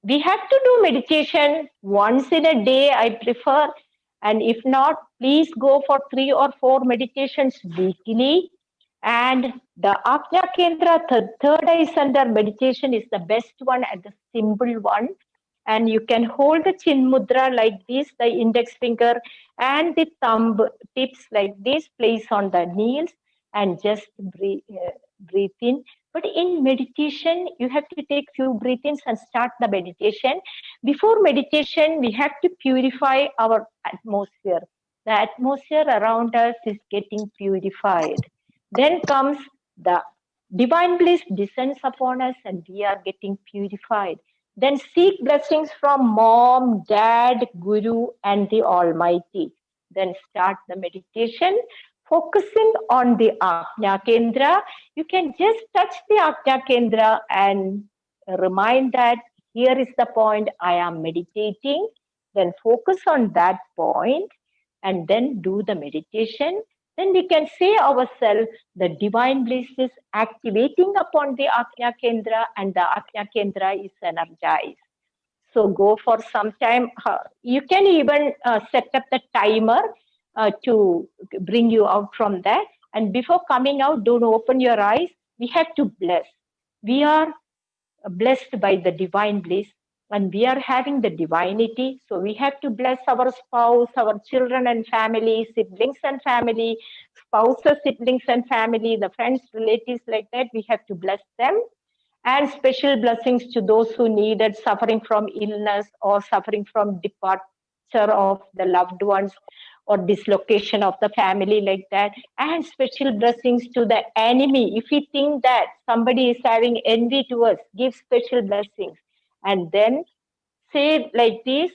we have to do meditation once in a day, I prefer. And if not, please go for 3 or 4 meditations weekly. And the Ajna Kendra, third eye center meditation is the best one and the simple one. And you can hold the chin mudra like this, the index finger and the thumb tips like this, place on the knees and just breathe in. But in meditation, you have to take few breath-ins and start the meditation. Before meditation, we have to purify our atmosphere. The atmosphere around us is getting purified. Then comes the divine bliss descends upon us and we are getting purified. Then seek blessings from mom, dad, guru, and the Almighty. Then start the meditation, focusing on the Ajna Kendra. You can just touch the Ajna Kendra and remind that here is the point I am meditating. Then focus on that point and then do the meditation. Then we can say ourselves, the divine bliss is activating upon the Ajna Kendra and the Ajna Kendra is energized. So go for some time. You can even set up the timer to bring you out from that. And before coming out, don't open your eyes. We have to bless. We are blessed by the divine bliss and we are having the divinity. So we have to bless our spouse, our children and family, siblings and family, spouses, siblings and family, the friends, relatives like that. We have to bless them. And special blessings to those who needed, suffering from illness or suffering from departure of the loved ones or dislocation of the family like that. And special blessings to the enemy. If we think that somebody is having envy to us, give special blessings. And then say like this,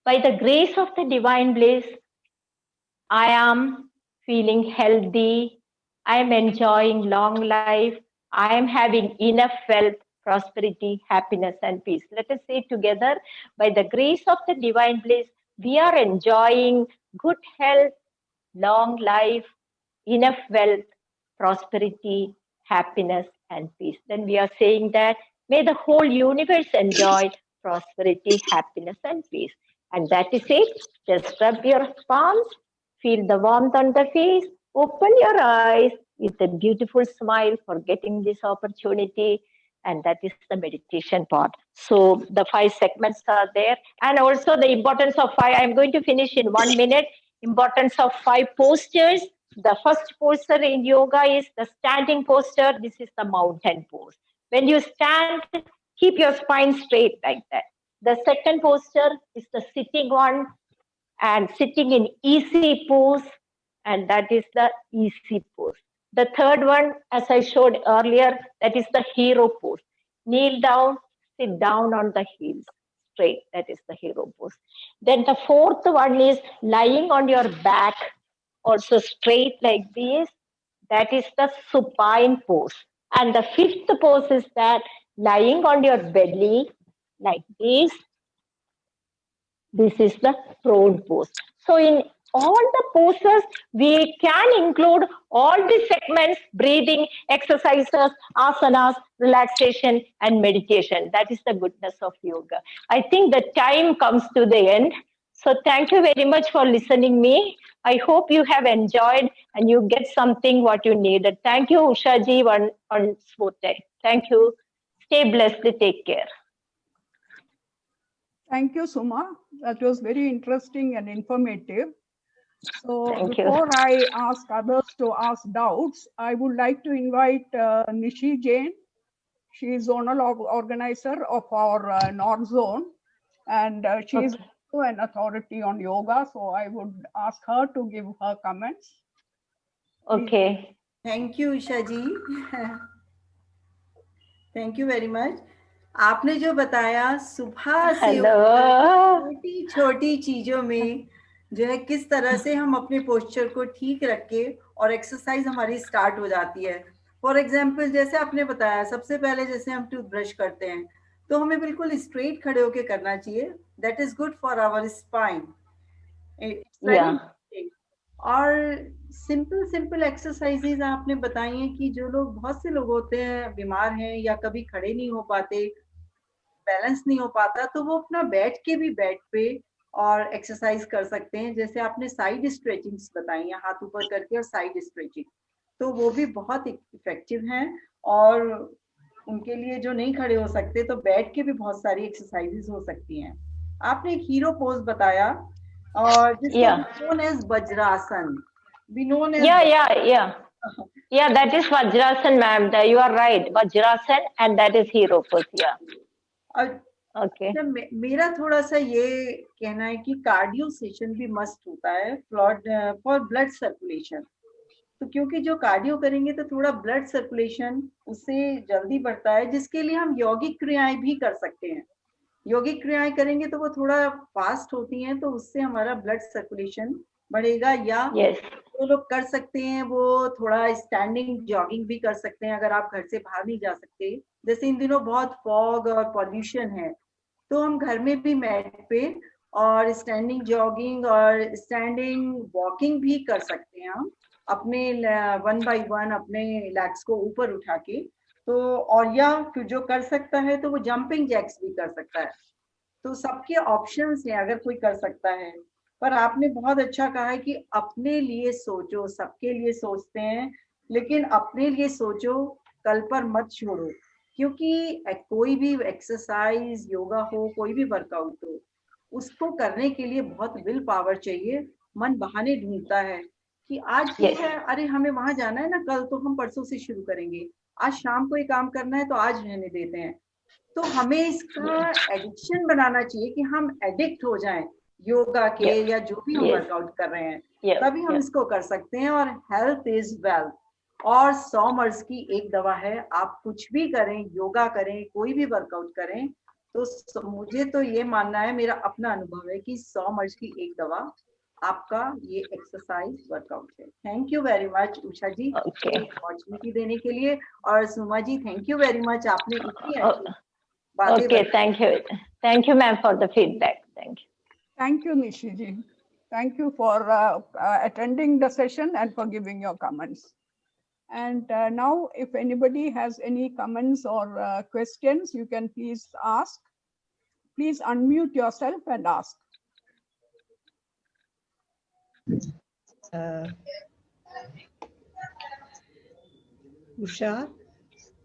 by the grace of the divine bliss, I am feeling healthy. I am enjoying long life. I am having enough wealth, prosperity, happiness, and peace. Let us say together, by the grace of the divine bliss, we are enjoying good health, long life, enough wealth, prosperity, happiness, and peace. Then we are saying that may the whole universe enjoy prosperity, happiness, and peace. And that is it. Just rub your palms, feel the warmth on the face, open your eyes with a beautiful smile for getting this opportunity. And that is the meditation part. So the 5 segments are there. And also the importance of 5, I'm going to finish in 1 minute. Importance of 5 postures. The first posture in yoga is the standing posture. This is the mountain pose. When you stand, keep your spine straight like that. The second posture is the sitting one and sitting in easy pose, and that is the easy pose. The third one, as I showed earlier, that is the hero pose. Kneel down, sit down on the heels, straight. That is the hero pose. Then the fourth one is lying on your back, also straight like this. That is the supine pose. And the fifth pose is that lying on your belly like this. This is the prone pose. So in all the poses, we can include all the segments, breathing, exercises, asanas, relaxation, and meditation. That is the goodness of yoga. I think the time comes to the end. So thank you very much for listening me. I hope you have enjoyed and you get something what you needed. Thank you, Usha ji, on Spotlight. Thank you. Stay blessed. Take care. Thank you, Suma. That was very interesting and informative. So Thank you. before I ask others to ask doubts, I would like to invite Nishi Jain. She is zonal organizer of our North Zone, and she is Okay. also an authority on yoga. So I would ask her to give her comments. Okay. Thank you Usha ji, thank you very much. आपने जो बताया सुबह से छोटी छोटी चीजों में जो है किस तरह से हम अपने पोस्चर को ठीक रख के और एक्सरसाइज हमारी स्टार्ट हो जाती है। फॉर एग्जाम्पल जैसे आपने बताया, सबसे पहले जैसे हम टूथब्रश करते हैं तो हमें बिल्कुल स्ट्रेट खड़े होके करना चाहिए। That is good for our spine. और सिंपल एक्सरसाइजेज आपने बताई हैं कि जो लोग, बहुत से लोग होते हैं बीमार हैं या कभी खड़े नहीं हो पाते, बैलेंस नहीं हो पाता, तो वो अपना बैठ के भी बेड पे और एक्सरसाइज कर सकते हैं। जैसे आपने साइड स्ट्रेचिंग्स बताई हैं, हाथ ऊपर करके और साइड स्ट्रेचिंग, तो वो भी बहुत इफेक्टिव हैं। और उनके लिए जो नहीं खड़े हो सकते तो बैठ के भी बहुत सारी एक्सरसाइजेज हो सकती हैं। आपने एक हीरो पोज बताया और जिसको known as vajrasana, we known as yeah, that is Vajrasan, ma'am. You are right, Vajrasan, and that is hero pose. Okay. मेरा थोड़ा सा ये कहना है कि कार्डियो सेशन भी मस्ट होता है फॉर ब्लड सर्कुलेशन। तो क्योंकि जो कार्डियो करेंगे तो थोड़ा ब्लड सर्कुलेशन उससे जल्दी बढ़ता है, जिसके लिए हम यौगिक क्रियाएं भी कर सकते हैं। यौगिक क्रियाएं करेंगे तो वो थोड़ा फास्ट होती हैं, तो उससे हमारा ब्लड सर्कुलेशन बढ़ेगा। या वो लोग कर सकते हैं, वो थोड़ा स्टैंडिंग जॉगिंग भी कर सकते हैं अगर आप घर से बाहर नहीं जा सकते। जैसे इन दिनों बहुत फॉग और पॉल्यूशन है, तो हम घर में भी मैट पे और स्टैंडिंग जॉगिंग और स्टैंडिंग वॉकिंग भी कर सकते हैं हम, अपने 1 by 1 अपने लेग्स को ऊपर उठा के। तो और या फिर जो कर सकता है तो वो जंपिंग जैक्स भी कर सकता है। तो सबके ऑप्शंस हैं अगर कोई कर सकता है। पर आपने बहुत अच्छा कहा है कि अपने लिए सोचो, सबके लिए सोचते हैं लेकिन अपने लिए सोचो, कल पर मत छोड़ो। क्योंकि कोई भी एक्सरसाइज, योगा हो, कोई भी वर्कआउट हो, उसको करने के लिए बहुत विल पावर चाहिए। मन बहाने ढूंढता है कि आज ठीक है, अरे हमें वहां जाना है ना, कल तो हम परसों से शुरू करेंगे, आज शाम को ये काम करना है तो आज रहने देते हैं। तो हमें इसका एडिक्शन बनाना चाहिए कि हम एडिक्ट हो जाएं योगा के या जो भी हम वर्कआउट कर रहे हैं, तभी हम इसको कर सकते हैं। और हेल्थ इज वेल्थ, और 100 मर्ज की एक दवा है। आप कुछ भी करें, योगा करें, कोई भी वर्कआउट करें, तो मुझे तो ये मानना है, मेरा अपना अनुभव है कि 100 मर्ज की एक दवा आपका ये एक्सरसाइज वर्कआउट है। Thank you very much Usha ji opportunity देने के लिए, और Suma ji thank you very much, आपने इतनी अच्छी बातें बताई। Thank you ma'am for the feedback. Thank you, Nishi ji. Thank you for attending the session and for giving your comments. And now, if anybody has any comments or questions, you can please ask. Please unmute yourself and ask. Usha,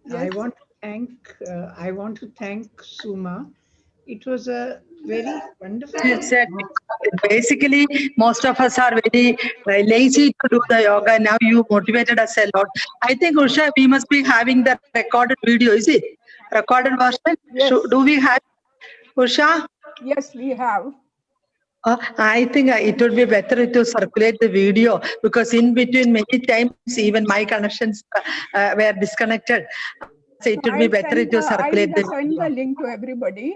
yes? I want to thank Suma. It was a very wonderful. Exactly. Basically, most of us are very lazy to do the yoga. Now you motivated us a lot. I think, Usha, we must be having the recorded video. Is it recorded version? Yes. Do we have, Usha? Yes, we have. I think it would be better to circulate the video, because in between many times even my connections were disconnected. So it would be better to circulate the video. I will send the link to everybody.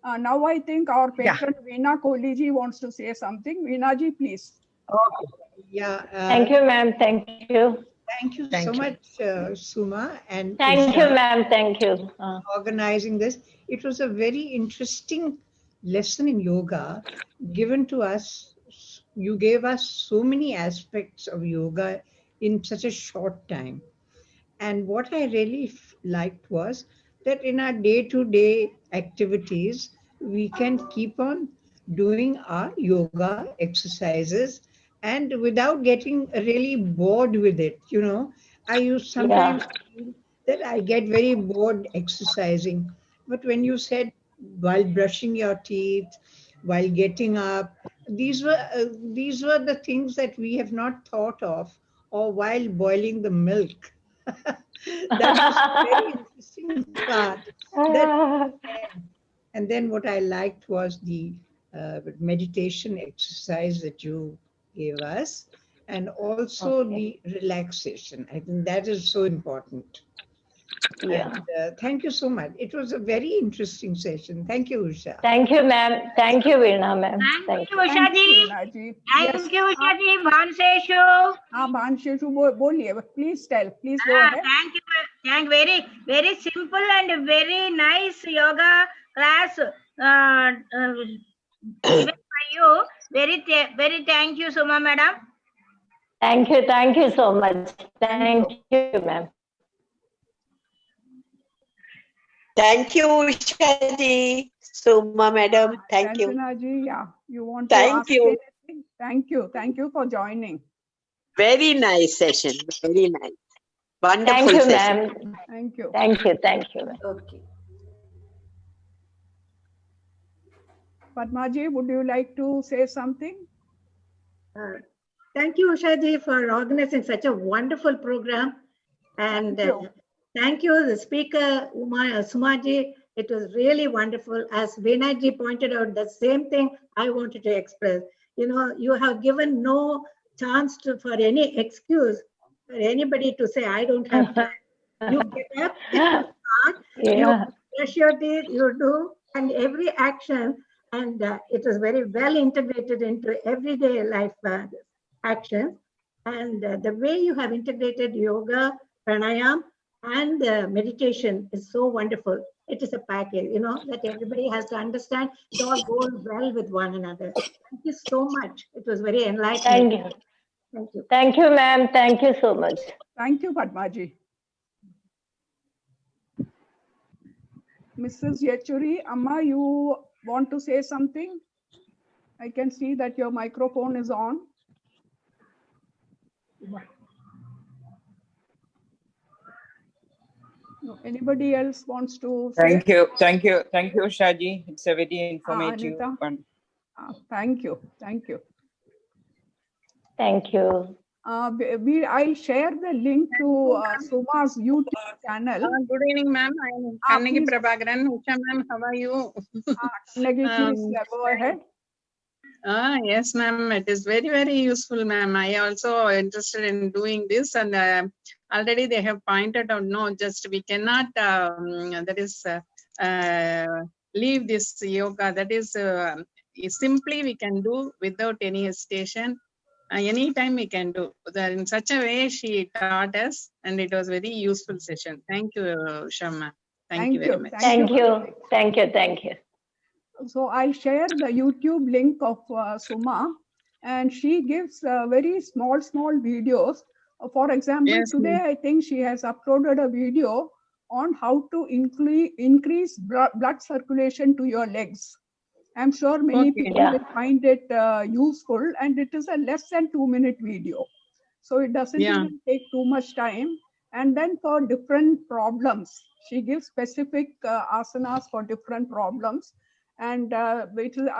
Now I think our patron Veena Kohli ji wants to say something. Veena ji, please. Okay. Yeah. Thank you, ma'am. Thank you. Thank you so much, Suma. And thank you, ma'am. Thank you. Organizing this. It was a very interesting lesson in yoga given to us you gave us so many aspects of yoga in such a short time. And what I really liked was that in our day-to-day activities, we can keep on doing our yoga exercises and without getting really bored with it. You know, I used Yeah. sometimes feel that I get very bored exercising. But when you said while brushing your teeth, while getting up, these were the things that we have not thought of, or while boiling the milk. That was a very interesting part that and then what I liked was the meditation exercise that you gave us, and also Okay. the relaxation. I think that is so important. Yeah. And thank you so much. It was a very interesting session. Thank you, Usha. Thank you, ma'am. Thank you, Veena, ma'am. Thank Thank you, you. Usha Thank you, ji. Veena ji. Thank you, Usha ji. Bhanseshu. हाँ भानशेषु बोलिए, please tell, please go ahead. Thank you. Thank very simple and very nice yoga class given by you. Very thank you, Suma madam. Thank you so much. Thank you, ma'am. Thank you, Usha ji, Suma madam. Thank you. Kanchana ji, yeah, you want to Thank ask you. anything? Thank you for joining. Very nice session. Very nice. Wonderful Thank you, session. ma'am. Thank you. Thank you, ma'am. Okay. Padma ji, would you like to say something? Thank you, Usha ji, for organizing such a wonderful program. And thank you, the speaker, Suma ji. It was really wonderful. As Veena ji pointed out, the same thing I wanted to express. You know, you have given no chance for any excuse for anybody to say, I don't have time. You get up, you start, you brush your teeth, you do, and every action, and it was very well integrated into everyday life actions. And the way you have integrated yoga, pranayam, and meditation is so wonderful. It is a package, you know, that everybody has to understand. It all goes well with one another. Thank you so much. It was very enlightening. Thank you. Thank you. Thank you, ma'am. Thank you so much. Thank you, Padma ji. Mrs. Yechuri, Amma, you want to say something? I can see that your microphone is on. No, anybody else wants to say? Thank you, Shaji. It's a very informative Anita? one. Thank you. Thank you. I'll share the link to Suma's YouTube channel. Good evening, ma'am. I am Kannagi Prabhakaran. Usha ma'am, how are you? Kannagi, please go ahead. Yes, ma'am. It is very useful, ma'am. I also interested in doing this, and already they have pointed out. No, just we cannot. That is leave this yoga. That is simply we can do without any hesitation. Anytime we can do that. In such a way she taught us, and it was very useful session. Thank you, Shama. Thank you very much. Thank you. So I'll share the YouTube link of Suma, and she gives very small videos. For example, yes, today I think she has uploaded a video on how to increase blood circulation to your legs. I'm sure many people will find it useful, and it is a less than 2-minute video. So it doesn't even take too much time. And then for different problems, she gives specific asanas for different problems. And I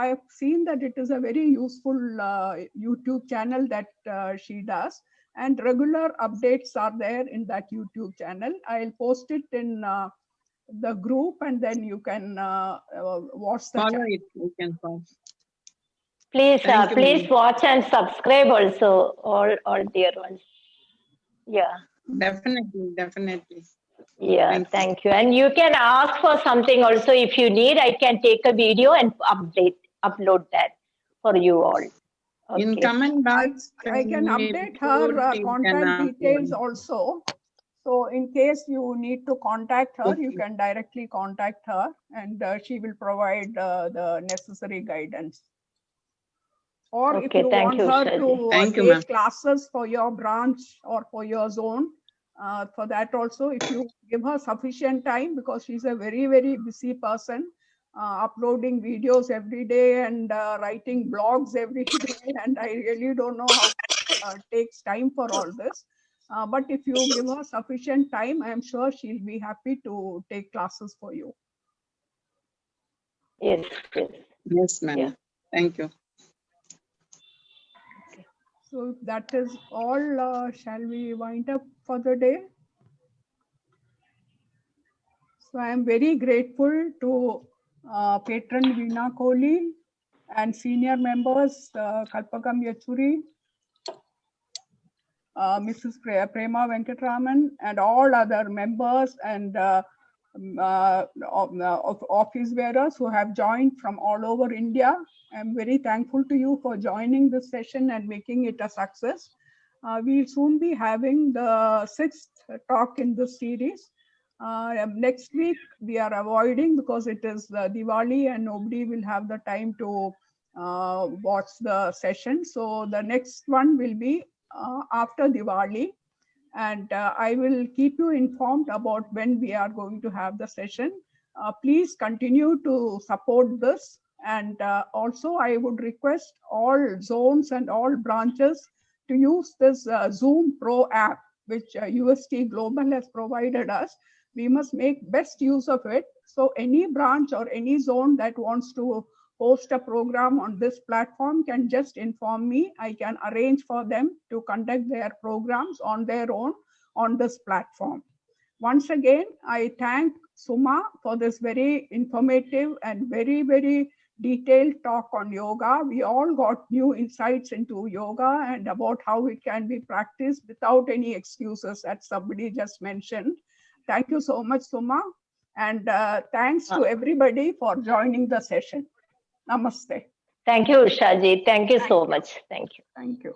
have seen that it is a very useful YouTube channel that she does. And regular updates are there in that YouTube channel. I'll post it in the group, and then you can watch the follow channel. it. You can follow. Please watch and subscribe also, all dear ones. Yeah. Definitely. Yeah, thank you. And you can ask for something also if you need. I can take a video and upload that for you all. Okay. In comment box, I can update her contact details also. So in case you need to contact her, you can directly contact her, and she will provide the necessary guidance. Or if Okay, you thank want you, her Usha ji. to Thank you, ma'am. take classes for your branch or for your zone, for that also, if you give her sufficient time, because she's a very, very busy person, uploading videos every day and writing blogs every day, and I really don't know how takes time for all this. But if you give her sufficient time, I am sure she'll be happy to take classes for you. Yes, yes. Yes, ma'am. Yeah. Thank you. So if that is all, shall we wind up for the day? So I am very grateful to patron Veena Kohli and senior members Kalpakam Yachuri, Mrs. Prema Venkatraman, and all other members and of office bearers who have joined from all over India. I'm very thankful to you for joining this session and making it a success. We'll soon be having the 6th talk in this series. Next week, we are avoiding because it is Diwali and nobody will have the time to watch the session. So the next one will be after Diwali. And I will keep you informed about when we are going to have the session. Please continue to support this. And also I would request all zones and all branches to use this Zoom Pro app, which UST Global has provided us. We must make best use of it. So any branch or any zone that wants to host a program on this platform can just inform me. I can arrange for them to conduct their programs on their own on this platform. Once again, I thank Suma for this very informative and very, very detailed talk on yoga. We all got new insights into yoga and about how it can be practiced without any excuses, as somebody just mentioned. Thank you so much, Suma. And thanks to everybody for joining the session. Namaste. Thank you, Usha ji. Thank you so much. Thank you. Thank you.